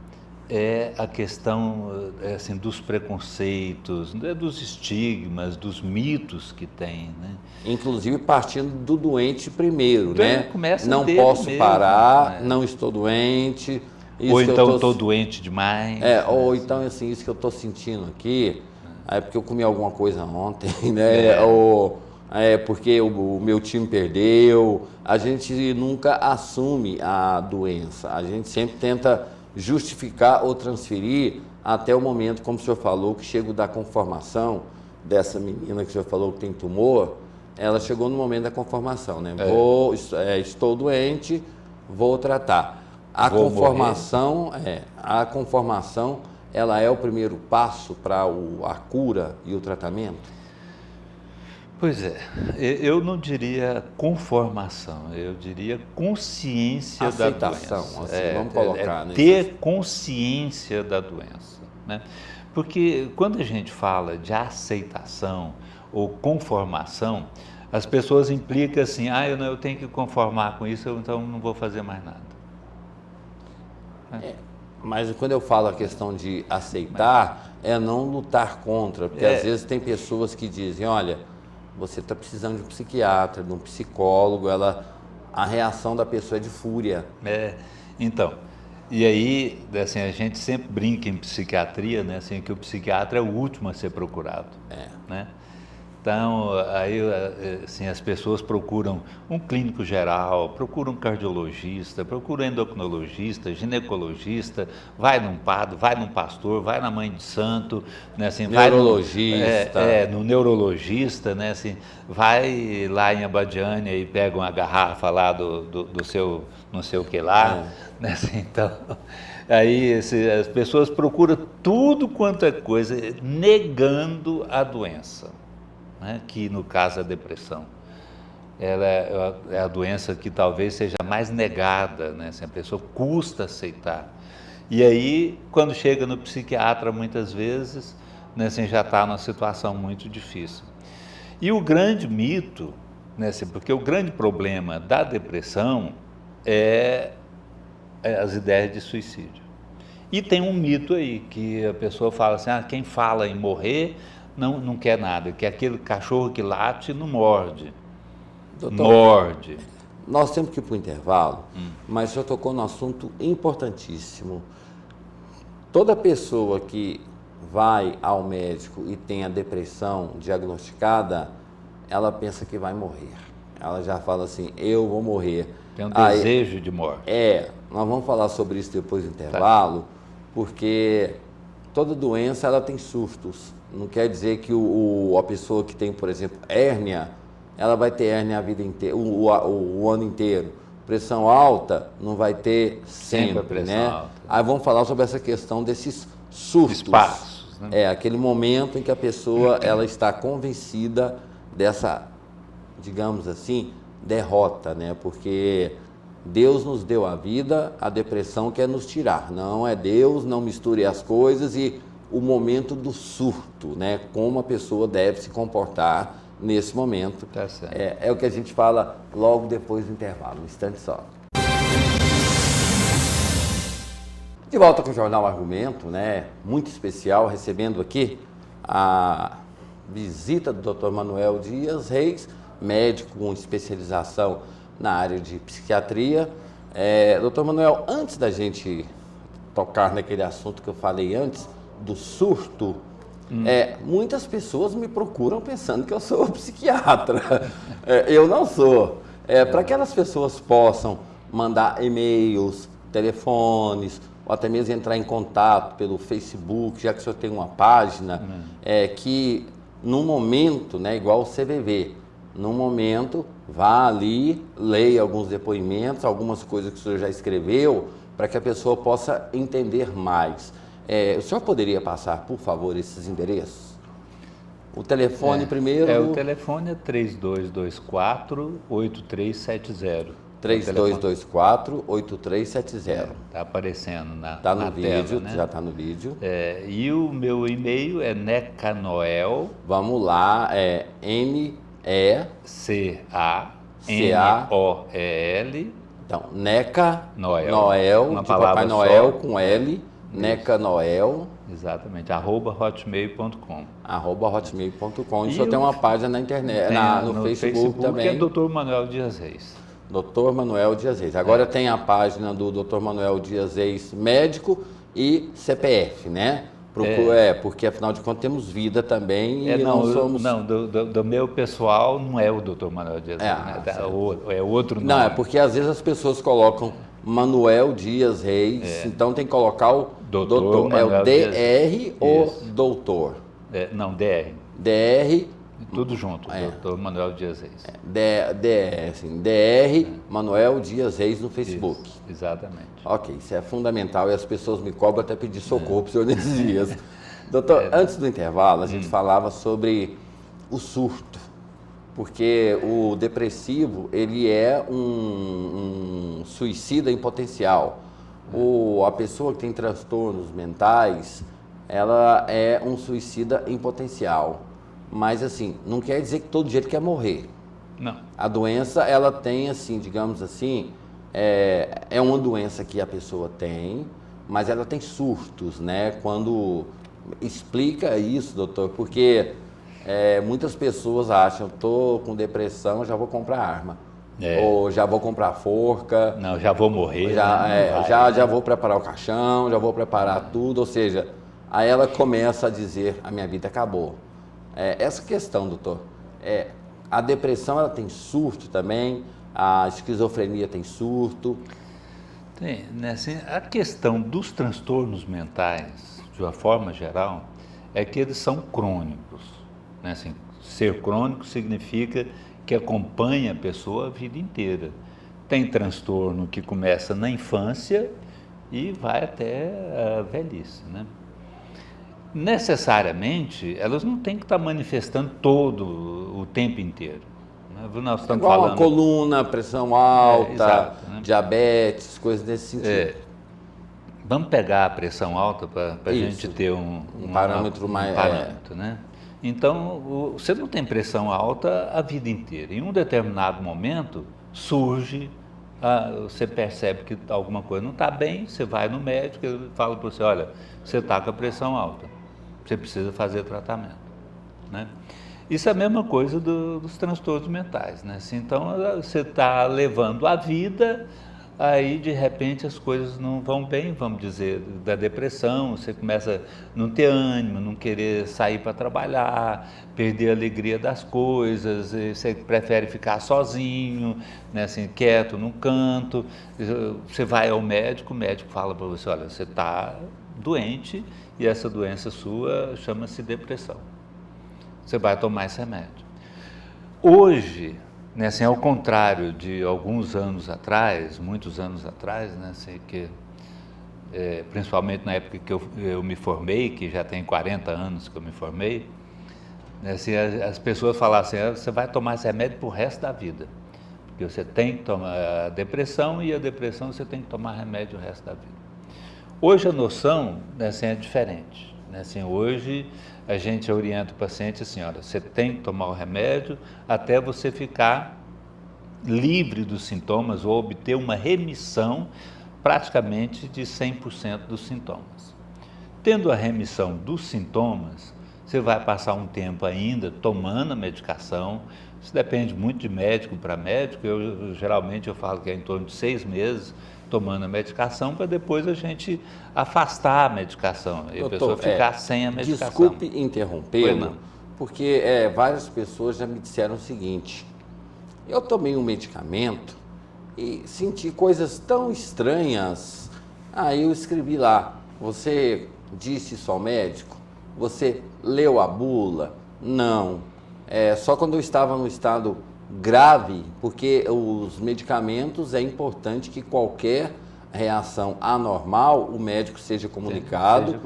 é a questão assim, dos preconceitos, dos estigmas, dos mitos que tem, né? Inclusive partindo do doente primeiro, né? Começa não dele posso mesmo, parar, né? não estou doente. Ou então estou doente demais. Ou então assim, isso que eu estou sentindo aqui, é porque eu comi alguma coisa ontem, né? Ou porque o meu time perdeu. A gente nunca assume a doença, a gente sempre tenta justificar ou transferir até o momento, como o senhor falou, que chega da conformação dessa menina que o senhor falou que tem tumor, ela chegou no momento da conformação, né? Estou doente, vou tratar. A conformação, ela é o primeiro passo para a cura e o tratamento? Pois é, eu não diria conformação, eu diria consciência aceitação, da doença. Assim, vamos colocar, né? Ter consciência da doença, né? Porque quando a gente fala de aceitação ou conformação, as pessoas implicam assim, eu tenho que conformar com isso, então não vou fazer mais nada. Mas quando eu falo a questão de aceitar, é não lutar contra, porque às vezes tem pessoas que dizem, olha, você está precisando de um psiquiatra, de um psicólogo, a reação da pessoa é de fúria. Então, e aí, assim, a gente sempre brinca em psiquiatria, né, assim, que o psiquiatra é o último a ser procurado, né? Então, aí, assim, as pessoas procuram um clínico geral, procuram um cardiologista, procuram endocrinologista, ginecologista, vai num padre, vai num pastor, vai na mãe de santo, né, assim, neurologista. No neurologista, né, assim, vai lá em Abadiânia e pega uma garrafa lá do seu, não sei o que lá, né, assim, então... Aí as pessoas procuram tudo quanto é coisa, negando a doença. Né, que no caso a depressão, ela é a doença que talvez seja mais negada, né, assim, a pessoa custa aceitar. E aí, quando chega no psiquiatra, muitas vezes, né, assim, já está numa situação muito difícil. E o grande mito, né, assim, porque o grande problema da depressão é as ideias de suicídio. E tem um mito aí, que a pessoa fala assim, quem fala em morrer não quer nada, que é aquele cachorro que late não morde. Doutor, morde. Nós temos que ir para o intervalo, mas o senhor tocou num assunto importantíssimo. Toda pessoa que vai ao médico e tem a depressão diagnosticada, ela pensa que vai morrer. Ela já fala assim, eu vou morrer. Tem um desejo de morte. Nós vamos falar sobre isso depois do intervalo, porque toda doença ela tem surtos. Não quer dizer que a pessoa que tem, por exemplo, hérnia, ela vai ter hérnia a vida inteira, o ano inteiro. Pressão alta não vai ter sempre, a pressão né? alta. Aí vamos falar sobre essa questão desses surtos. Espaços, né? Aquele momento em que a pessoa ela está convencida dessa, digamos assim, derrota, né? Porque Deus nos deu a vida, a depressão quer nos tirar. Não é Deus, não misture as coisas e o momento do surto, né? Como a pessoa deve se comportar nesse momento. Tá certo. É o que a gente fala logo depois do intervalo, um instante só. De volta com o Jornal Argumento, né? Muito especial, recebendo aqui a visita do Dr. Manuel Dias Reis, médico com especialização na área de psiquiatria. Dr. Manuel, antes da gente tocar naquele assunto que eu falei antes, do surto, muitas pessoas me procuram pensando que eu sou psiquiatra. Eu não sou. Para que as pessoas possam mandar e-mails, telefones, ou até mesmo entrar em contato pelo Facebook, já que o senhor tem uma página, que no momento, né, igual o CVV, no momento, vá ali, leia alguns depoimentos, algumas coisas que o senhor já escreveu, para que a pessoa possa entender mais. O senhor poderia passar, por favor, esses endereços? O telefone primeiro... O telefone é 3224-8370. 3224-8370. Está aparecendo na vídeo, tela, né? Já está no vídeo. E o meu e-mail é necanoel. Vamos lá, N-E-C-A-N-O-E-L. Então, Neca Noel, Noel, de Papai Noel, com L, Necanoel. Exatamente, @hotmail.com. @hotmail.com. E o senhor tem uma página na internet, no Facebook também. É Dr. Manuel Dias Reis. Dr. Manuel Dias Reis. Agora tem a página do Dr. Manuel Dias Reis, médico e CPF, né? Porque afinal de contas temos vida também e não somos... Não, do meu pessoal não é o Dr. Manuel Dias Reis, né? É outro nome. Não, é porque às vezes as pessoas colocam Manuel Dias Reis, então tem que colocar o doutor. É o DR ou doutor? Não, DR. DR. Tudo junto, Dr. Manuel Dias Reis. DR Manuel Dias Reis no Facebook. Isso, exatamente. Ok, isso é fundamental e as pessoas me cobram até pedir socorro para o senhor nesses dias. Doutor, antes do intervalo a gente falava sobre o surto, porque o depressivo ele é um suicida em potencial. A pessoa que tem transtornos mentais, ela é um suicida em potencial. Mas assim, não quer dizer que todo dia ele quer morrer. Não. A doença, ela tem assim, digamos assim, é uma doença que a pessoa tem, mas ela tem surtos, né? Quando explica isso, doutor, porque muitas pessoas acham, estou com depressão, já vou comprar arma. Ou já vou comprar forca. Não, já vou morrer. Já vou preparar o caixão, já vou preparar tudo. Ou seja, aí ela começa a dizer, a minha vida acabou. Essa questão, doutor, a depressão ela tem surto também, a esquizofrenia tem surto? Tem, né? Assim, a questão dos transtornos mentais, de uma forma geral, é que eles são crônicos. Né? Assim, ser crônico significa que acompanha a pessoa a vida inteira. Tem transtorno que começa na infância e vai até a velhice, né? Necessariamente, elas não têm que estar manifestando todo o tempo inteiro. Né? Nós estamos igual falando... a coluna, pressão alta, exato, né? diabetes, coisas desse sentido. Vamos pegar a pressão alta para a gente ter um parâmetro mais... parâmetro, né? Então, você não tem pressão alta a vida inteira. Em um determinado momento, surge, você percebe que alguma coisa não está bem, você vai no médico, ele fala para você, olha, você está com a pressão alta. Você precisa fazer tratamento, né? Isso é a mesma coisa dos transtornos mentais, né? Então, você está levando a vida, aí de repente as coisas não vão bem, vamos dizer, da depressão, você começa a não ter ânimo, não querer sair para trabalhar, perder a alegria das coisas, você prefere ficar sozinho, né, assim, quieto num canto, você vai ao médico, o médico fala para você, olha, você está doente e essa doença sua chama-se depressão. Você vai tomar esse remédio. Hoje, né, assim, ao contrário de alguns anos atrás, muitos anos atrás, né, assim, principalmente na época que eu me formei, que já tem 40 anos que eu me formei, né, assim, as pessoas falavam assim, você vai tomar esse remédio para o resto da vida, porque você tem que tomar a depressão e a depressão você tem que tomar remédio o resto da vida. Hoje a noção, né, assim, é diferente. Né, assim, hoje a gente orienta o paciente assim, olha, você tem que tomar o remédio até você ficar livre dos sintomas ou obter uma remissão praticamente de 100% dos sintomas. Tendo a remissão dos sintomas, você vai passar um tempo ainda tomando a medicação, isso depende muito de médico para médico, geralmente eu falo que é em torno de 6 meses tomando a medicação, para depois a gente afastar a medicação, e a pessoa ficar sem a medicação. Desculpe interrompê-lo, porque várias pessoas já me disseram o seguinte, eu tomei um medicamento e senti coisas tão estranhas, aí eu escrevi lá, você disse isso ao médico? Você leu a bula? Não, só quando eu estava no estado grave, porque os medicamentos é importante que qualquer reação anormal o médico seja comunicado.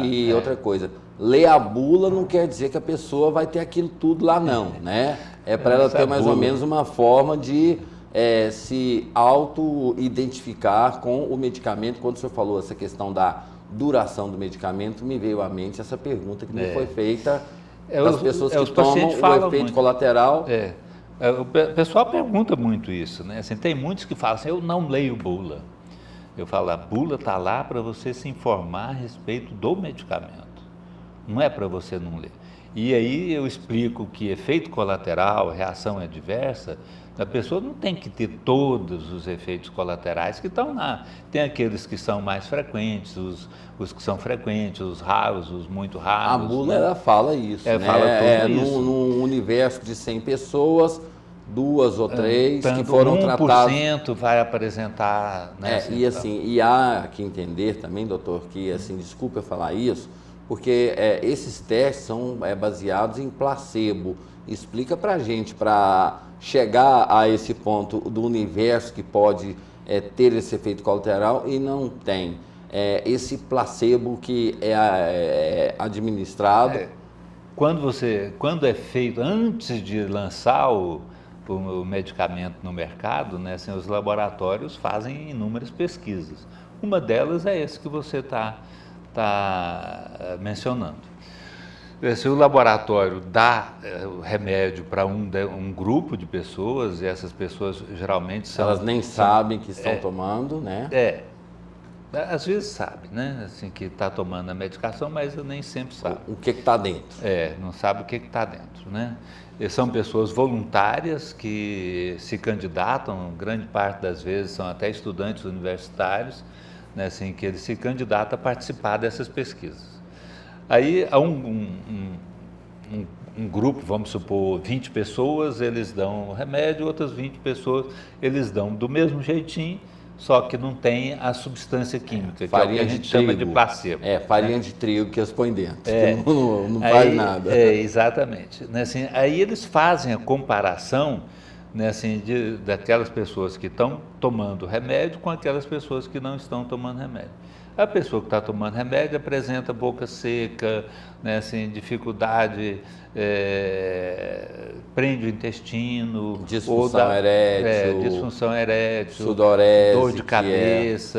E outra coisa, ler a bula não quer dizer que a pessoa vai ter aquilo tudo lá não, né? É para ela ter mais ou menos uma forma de se auto-identificar com o medicamento. Quando o senhor falou essa questão da duração do medicamento, me veio à mente essa pergunta que me foi feita das pessoas que tomam o efeito colateral. O pessoal pergunta muito isso, né? Assim, tem muitos que falam assim, eu não leio bula. Eu falo, a bula está lá para você se informar a respeito do medicamento, não é para você não ler. E aí eu explico que efeito colateral, reação adversa, a pessoa não tem que ter todos os efeitos colaterais que estão lá. Tem aqueles que são mais frequentes, os que são frequentes, os raros, os muito raros. A bula, né? Ela fala isso, né? Fala tudo isso. Num universo de 100 pessoas, 2 ou 3 que foram tratadas. 1% vai apresentar, né? E assim, e há que entender também, doutor, que assim, desculpa eu falar isso, porque esses testes são baseados em placebo. Explica pra gente, para chegar a esse ponto do universo que pode ter esse efeito colateral e não tem. Esse placebo que é administrado. Quando é feito, antes de lançar o medicamento no mercado, né, assim, os laboratórios fazem inúmeras pesquisas. Uma delas é esse que você está mencionando. Se o laboratório dá o remédio para um grupo de pessoas, e essas pessoas geralmente são... Elas nem sabem que estão tomando, né? Às vezes sabe, né? Assim, que está tomando a medicação, mas nem sempre sabe. O que está dentro. Não sabe o que está dentro, né? E são pessoas voluntárias que se candidatam, grande parte das vezes são até estudantes universitários, né? Assim, que eles se candidatam a participar dessas pesquisas. Aí há um grupo, vamos supor, 20 pessoas, eles dão o remédio, outras 20 pessoas, eles dão do mesmo jeitinho, só que não tem a substância química, que é o que a gente chama de placebo. Farinha de trigo que eles põem dentro, que não faz nada. Exatamente. Né, assim, aí eles fazem a comparação, né, assim, daquelas pessoas que estão tomando remédio com aquelas pessoas que não estão tomando remédio. A pessoa que está tomando remédio apresenta boca seca, né, assim, dificuldade, prende o intestino, disfunção erétil, sudorese, dor de cabeça,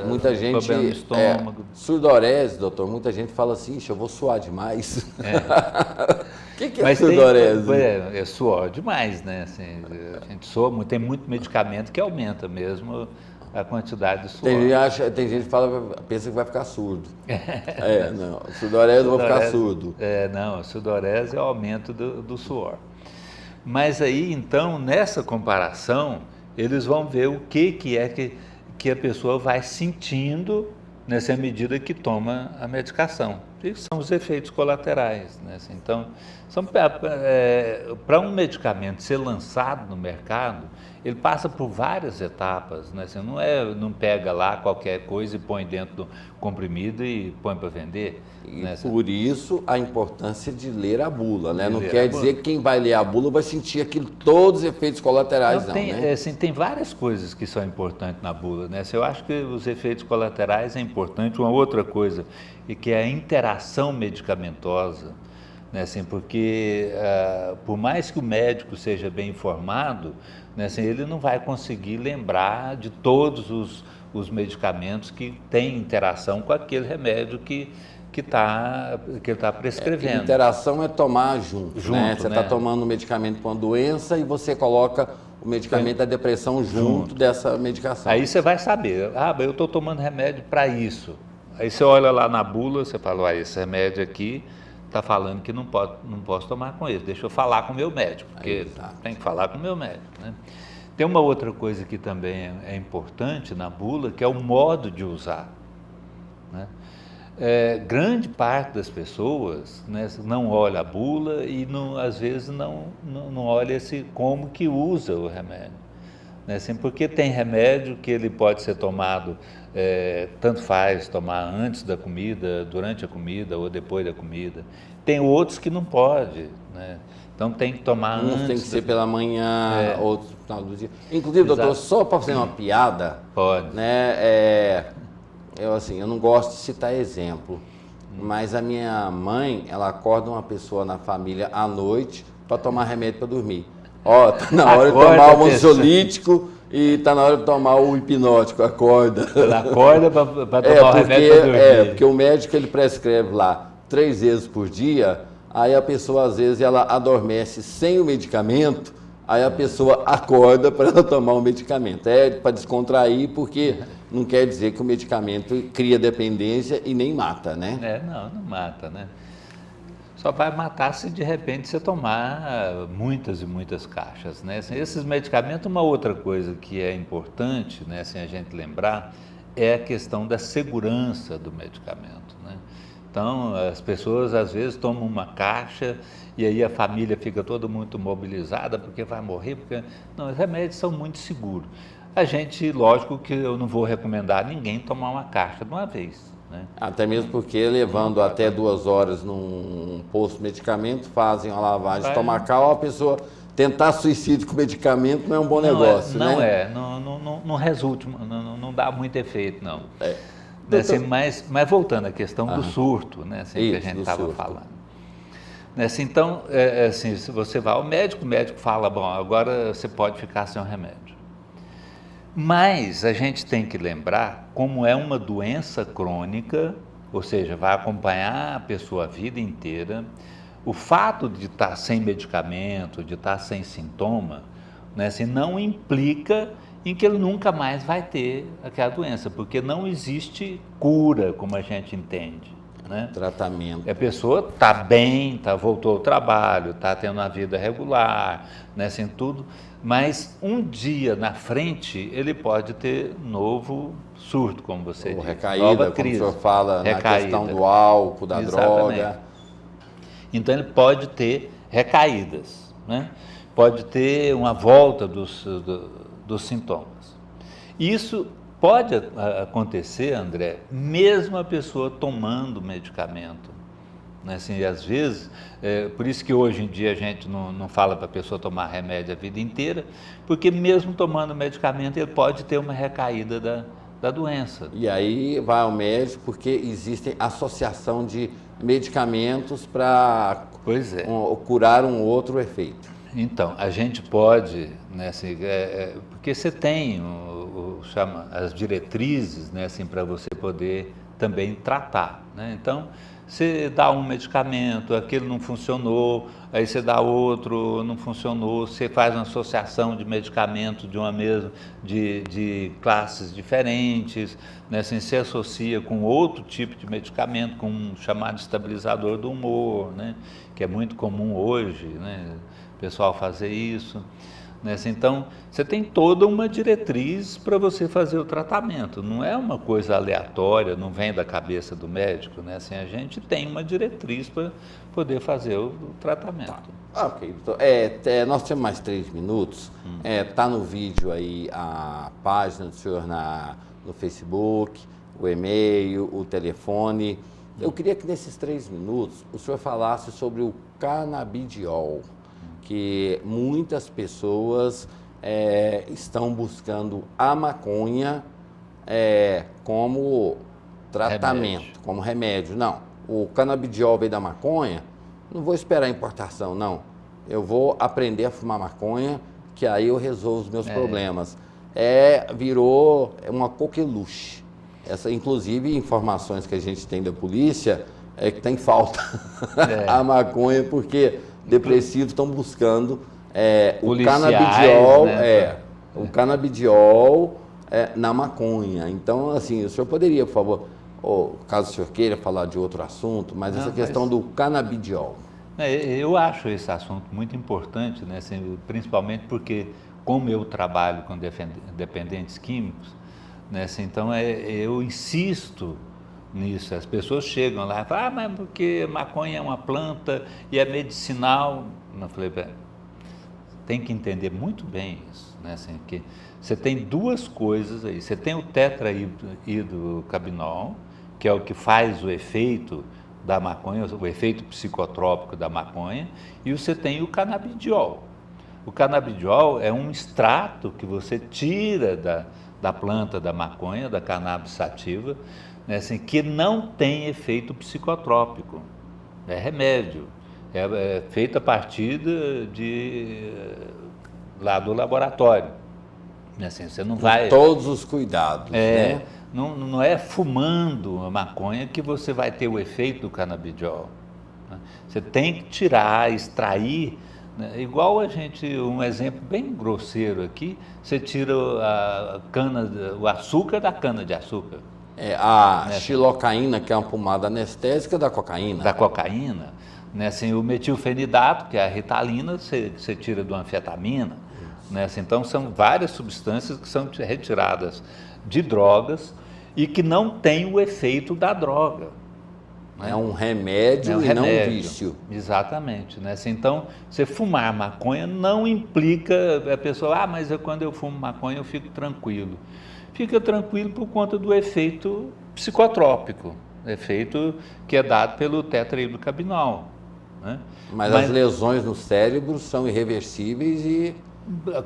muita gente, problema no estômago. Sudorese, doutor, muita gente fala assim, eu vou suar demais. O que é sudorese? É suor demais, né? Assim, a gente soa, tem muito medicamento que aumenta mesmo a quantidade de suor. Tem gente que pensa que vai ficar surdo. Não, sudorese eu vou ficar surdo. Não, sudorese é o aumento do suor. Mas aí, então, nessa comparação, eles vão ver o que é que a pessoa vai sentindo nessa medida que toma a medicação. E são os efeitos colaterais, né? Então, para um medicamento ser lançado no mercado, ele passa por várias etapas, né? Você não pega lá qualquer coisa e põe dentro do comprimido e põe para vender. E né? Por isso a importância de ler a bula, né? Não quer dizer que quem vai ler a bula vai sentir todos os efeitos colaterais, né? Assim, tem várias coisas que são importantes na bula, né? Eu acho que os efeitos colaterais é importante. Uma outra coisa, e que é a interação medicamentosa, né? Assim, porque por mais que o médico seja bem informado, né? Assim, ele não vai conseguir lembrar de todos os medicamentos que têm interação com aquele remédio que ele está prescrevendo. Interação é tomar junto, né? Você está tomando um medicamento para uma doença e você coloca o medicamento da depressão junto dessa medicação. Aí você vai saber, eu estou tomando remédio para isso. Aí você olha lá na bula, você fala, esse remédio aqui está falando que não posso tomar com ele, deixa eu falar com o meu médico, porque tem que falar com o meu médico, né? Tem uma outra coisa que também é importante na bula, que é o modo de usar, né? Grande parte das pessoas, né, não olha a bula e às vezes não olha como que usa o remédio, né? Assim, porque tem remédio que ele pode ser tomado, tanto faz tomar antes da comida, durante a comida ou depois da comida. Tem outros que não pode, né? Então tem que tomar antes. Tem que ser pela manhã, outros no final do dia. Inclusive, doutor, só para fazer uma piada, pode, né? Eu não gosto de citar exemplo, mas a minha mãe, ela acorda uma pessoa na família à noite para tomar remédio para dormir. Tá na hora de tomar o ansiolítico e tá na hora de tomar o hipnótico, acorda. Ela acorda para tomar o remédio para dormir. Porque o médico ele prescreve lá 3 vezes por dia, aí a pessoa às vezes ela adormece sem o medicamento, aí a pessoa acorda para ela tomar o medicamento. Para descontrair, porque não quer dizer que o medicamento cria dependência e nem mata, né? Não mata, né? Só vai matar se de repente você tomar muitas e muitas caixas, né? Assim, esses medicamentos, uma outra coisa que é importante, né, assim, a gente lembrar, é a questão da segurança do medicamento, né? Então, as pessoas às vezes tomam uma caixa e aí a família fica toda muito mobilizada porque vai morrer, porque... Não, os remédios são muito seguros. A gente, lógico que eu não vou recomendar a ninguém tomar uma caixa de uma vez, né? Até mesmo porque levando até 2 horas num posto de medicamento, fazem uma lavagem estomacal, a pessoa tentar suicídio com medicamento não é um bom negócio, né? Não resulta, não dá muito efeito, não. Doutor... Mas voltando à questão do surto, né, assim, que a gente estava falando. Assim, então, assim, se você vai ao médico, o médico fala, bom, agora você pode ficar sem o remédio. Mas a gente tem que lembrar, como é uma doença crônica, ou seja, vai acompanhar a pessoa a vida inteira, o fato de estar sem medicamento, de estar sem sintoma, né, assim, não implica em que ele nunca mais vai ter aquela doença, porque não existe cura, como a gente entende, né? Tratamento. A pessoa está bem, voltou ao trabalho, está tendo uma vida regular, né, assim, tudo, mas um dia na frente ele pode ter novo surto, como você diz, recaída, nova crise, como o senhor fala, recaída, na questão do álcool, da droga. Então ele pode ter recaídas, né? Pode ter uma volta dos sintomas. Isso pode acontecer, André, mesmo a pessoa tomando medicamento, né? Assim, às vezes, por isso que hoje em dia a gente não fala para a pessoa tomar remédio a vida inteira, porque mesmo tomando medicamento ele pode ter uma recaída da doença. E aí vai ao médico porque existe associação de medicamentos para curar um outro efeito. Então, a gente pode, né, assim, porque você tem as diretrizes, né, assim, para você poder também tratar, né? Então, você dá um medicamento, aquele não funcionou, aí você dá outro, não funcionou, você faz uma associação de medicamento de classes diferentes, né? Assim, você associa com outro tipo de medicamento, com um chamado estabilizador do humor, né? Que é muito comum hoje, né? O pessoal fazer isso. Então, você tem toda uma diretriz para você fazer o tratamento, não é uma coisa aleatória, não vem da cabeça do médico, né? Assim, a gente tem uma diretriz para poder fazer o tratamento. Ok, doutor. Nós temos mais 3 minutos, tá no vídeo aí a página do senhor no Facebook, o e-mail, o telefone. Eu queria que nesses 3 minutos o senhor falasse sobre o canabidiol, que muitas pessoas estão buscando a maconha como tratamento, como remédio. Não, o canabidiol veio da maconha, não vou esperar a importação, não. Eu vou aprender a fumar maconha, que aí eu resolvo os meus problemas. Virou uma coqueluche. Inclusive, informações que a gente tem da polícia é que tem falta a maconha, porque depressivos estão buscando o canabidiol, né? O canabidiol na maconha. Então, assim, o senhor poderia, por favor, caso o senhor queira falar de outro assunto, mas essa questão do canabidiol. Eu acho esse assunto muito importante, né? Assim, principalmente porque, como eu trabalho com dependentes químicos, né? Assim, então eu insisto nisso. As pessoas chegam lá e falam, mas porque maconha é uma planta e é medicinal. Eu falei, tem que entender muito bem isso, né? Assim, que você tem 2 coisas aí. Você tem o tetrahidrocannabinol, que é o que faz o efeito da maconha, o efeito psicotrópico da maconha, e você tem o canabidiol. O canabidiol é um extrato que você tira da planta da maconha, da cannabis sativa, né, assim, que não tem efeito psicotrópico, é remédio, é feito a partir lá do laboratório. Assim, você não vai... Todos os cuidados, né? Não é fumando a maconha que você vai ter o efeito do canabidiol, né? Você tem que tirar, extrair né? Igual um exemplo bem grosseiro aqui, você tira o açúcar da cana-de-açúcar. A xilocaína, que é uma pomada anestésica da cocaína. Da cocaína, né? Assim, o metilfenidato, que é a ritalina, você tira de uma anfetamina, né? Assim, então são várias substâncias que são retiradas de drogas e que não têm o efeito da droga. É um remédio e não um vício. Exatamente. Né? Assim, então, você fumar maconha não implica a pessoa, mas quando eu fumo maconha eu fico tranquilo. Fica tranquilo por conta do efeito psicotrópico, efeito que é dado pelo tetrahidrocannabinol. Né? Mas as lesões no cérebro são irreversíveis e...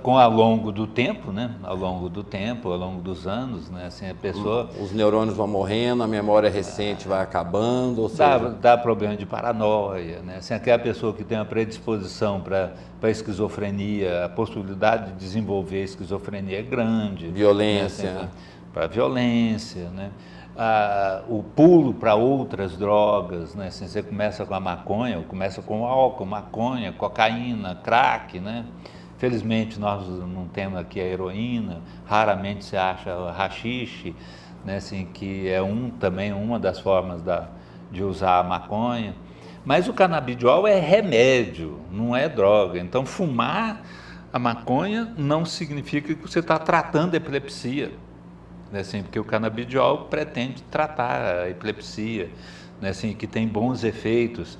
Ao longo do tempo, né? Ao longo dos anos, né? Assim, a pessoa... Os neurônios vão morrendo, a memória recente vai acabando, ou seja... Dá problema de paranoia, né? Assim, aquela pessoa que tem uma predisposição para esquizofrenia, a possibilidade de desenvolver esquizofrenia é grande. Violência. Né? Assim, para violência, né? O pulo para outras drogas, né? Assim, você começa com a maconha, começa com álcool, maconha, cocaína, crack, né? Felizmente nós não temos aqui a heroína, raramente se acha haxixe, né, assim, que é também uma das formas de usar a maconha. Mas o canabidiol é remédio, não é droga. Então fumar a maconha não significa que você está tratando a epilepsia, né, assim, porque o canabidiol pretende tratar a epilepsia, né, assim, que tem bons efeitos.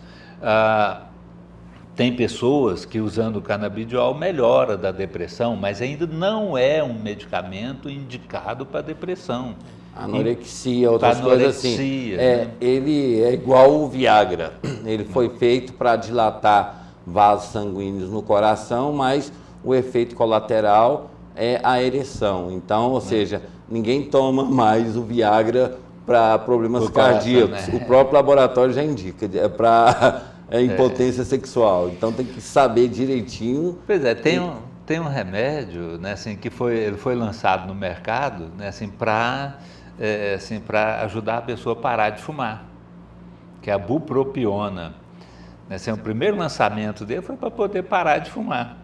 Tem pessoas que usando o canabidiol melhora da depressão, mas ainda não é um medicamento indicado para depressão. Anorexia, outras coisas assim. Né? Ele é igual o Viagra. Ele foi feito para dilatar vasos sanguíneos no coração, mas o efeito colateral é a ereção. Então, ou seja, ninguém toma mais o Viagra para problemas cardíacos. Né? O próprio laboratório já indica, é para impotência sexual. Então tem que saber direitinho. Pois é, tem um remédio, né, assim, que ele foi lançado no mercado, né, assim, para ajudar a pessoa a parar de fumar, que é a bupropiona. Né, assim, o primeiro lançamento dele foi para poder parar de fumar.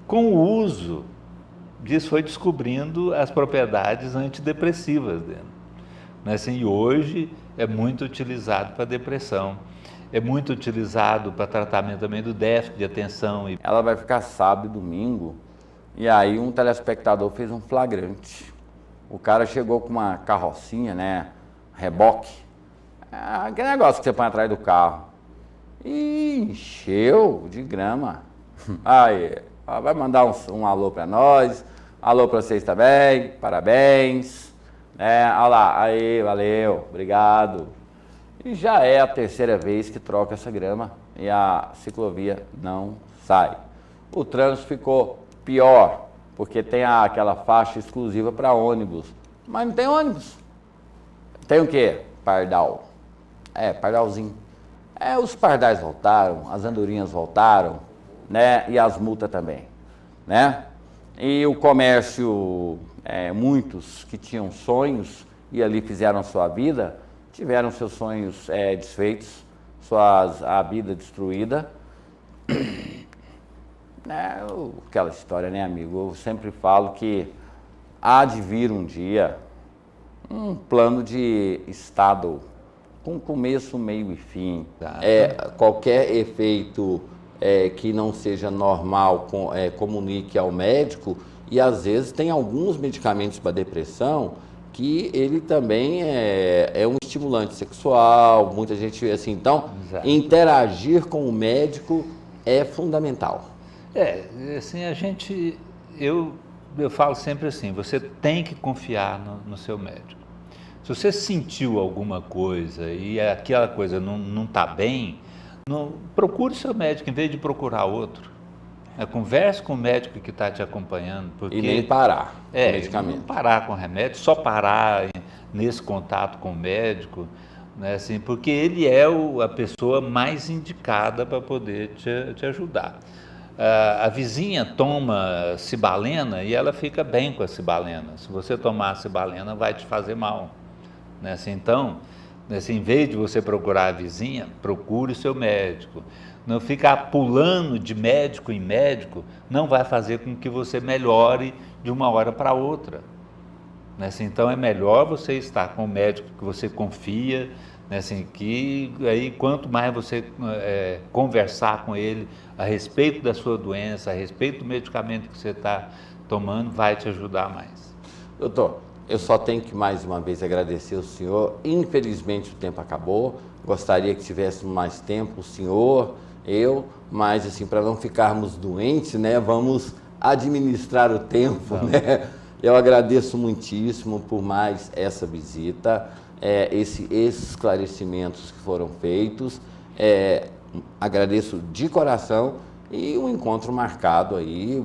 Com o uso disso, foi descobrindo as propriedades antidepressivas dele. Né, assim, e hoje é muito utilizado para depressão. É muito utilizado para tratamento também do déficit de atenção. Ela vai ficar sábado e domingo, e aí um telespectador fez um flagrante. O cara chegou com uma carrocinha, né, reboque, aquele negócio que você põe atrás do carro, e encheu de grama. Aí, vai mandar um alô para nós, alô para vocês também, parabéns, né, olha lá, aí, valeu, obrigado. E já é a terceira vez que troca essa grama e a ciclovia não sai. O trânsito ficou pior, porque tem aquela faixa exclusiva para ônibus. Mas não tem ônibus. Tem o quê? Pardal. Pardalzinho. Os pardais voltaram, as andorinhas voltaram, né? E as multas também, né? E o comércio, muitos que tinham sonhos e ali fizeram sua vida, tiveram seus sonhos desfeitos, a vida destruída. Aquela história, né, amigo? Eu sempre falo que há de vir um dia um plano de Estado com começo, meio e fim. Qualquer efeito que não seja normal, comunique ao médico, e às vezes tem alguns medicamentos para depressão que ele também é um estimulante sexual, muita gente assim, então Exato. Interagir com o médico é fundamental. Assim, eu falo sempre assim, você tem que confiar no seu médico. Se você sentiu alguma coisa e aquela coisa não está bem, procure seu médico em vez de procurar outro. Converse com o médico que está te acompanhando. Porque, e nem parar com o medicamento. Não parar com o remédio, só parar nesse contato com o médico, né, assim, porque ele é a pessoa mais indicada para poder te ajudar. A vizinha toma cibalena e ela fica bem com a cibalena. Se você tomar a cibalena, vai te fazer mal. Né, assim, então, assim, em vez de você procurar a vizinha, procure o seu médico. Não ficar pulando de médico em médico não vai fazer com que você melhore de uma hora para outra. Né? Assim, então é melhor você estar com o médico que você confia, né? Assim, que aí quanto mais você conversar com ele a respeito da sua doença, a respeito do medicamento que você está tomando, vai te ajudar mais. Doutor, eu só tenho que mais uma vez agradecer o senhor. Infelizmente o tempo acabou. Gostaria que tivéssemos mais tempo, o senhor, eu, mas assim, para não ficarmos doentes, né, vamos administrar o tempo, né? Eu agradeço muitíssimo por mais essa visita, esses esclarecimentos que foram feitos. Agradeço de coração e um encontro marcado aí,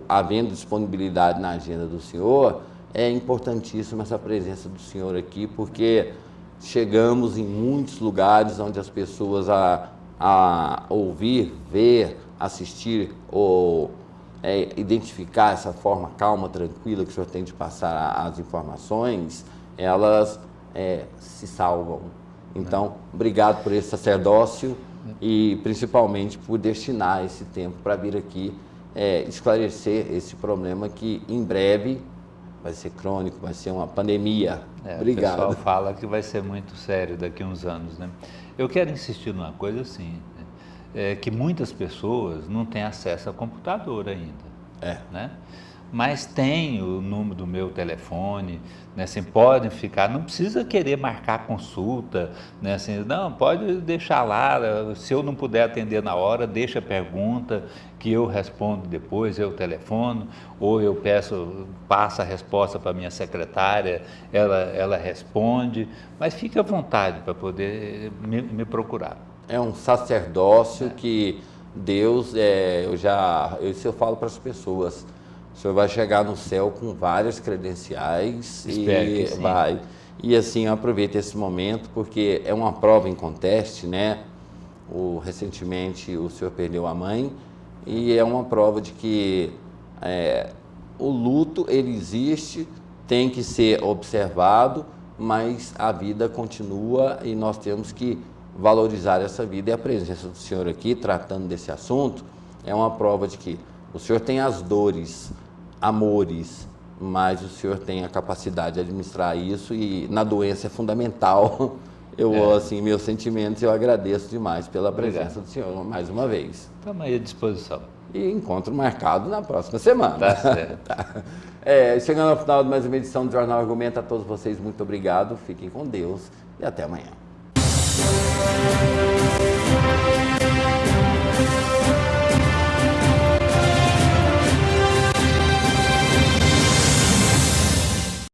havendo disponibilidade na agenda do senhor. É importantíssima essa presença do senhor aqui, porque chegamos em muitos lugares onde as pessoas a ouvir, ver, assistir ou identificar essa forma calma, tranquila que o senhor tem de passar as informações, elas se salvam. Então, obrigado por esse sacerdócio e principalmente por destinar esse tempo para vir aqui esclarecer esse problema que em breve vai ser crônico, vai ser uma pandemia. Obrigado. O pessoal fala que vai ser muito sério daqui a uns anos, né? Eu quero insistir numa coisa assim, que muitas pessoas não têm acesso a computador ainda, né? Mas tem o número do meu telefone, né? Assim, podem ficar, não precisa querer marcar consulta, né? Assim, não, pode deixar lá, se eu não puder atender na hora, deixa a pergunta que eu respondo depois, eu telefono, ou eu passo a resposta para a minha secretária, ela responde, mas fique à vontade para poder me procurar. É um sacerdócio que Deus, isso eu falo para as pessoas, o senhor vai chegar no céu com várias credenciais. Espero que sim. Vai. E assim, aproveita esse momento, porque é uma prova em conteste, né? Recentemente o senhor perdeu a mãe, e é uma prova de que o luto, ele existe, tem que ser observado, mas a vida continua e nós temos que valorizar essa vida. E a presença do senhor aqui, tratando desse assunto, é uma prova de que o senhor tem as dores, amores, mas o senhor tem a capacidade de administrar isso, e na doença é fundamental. Assim, meus sentimentos, eu agradeço demais pela presença do senhor mais uma vez. Estamos aí à disposição. E encontro marcado na próxima semana. Tá certo. Chegando ao final de mais uma edição do Jornal Argumento, a todos vocês, muito obrigado, fiquem com Deus e até amanhã.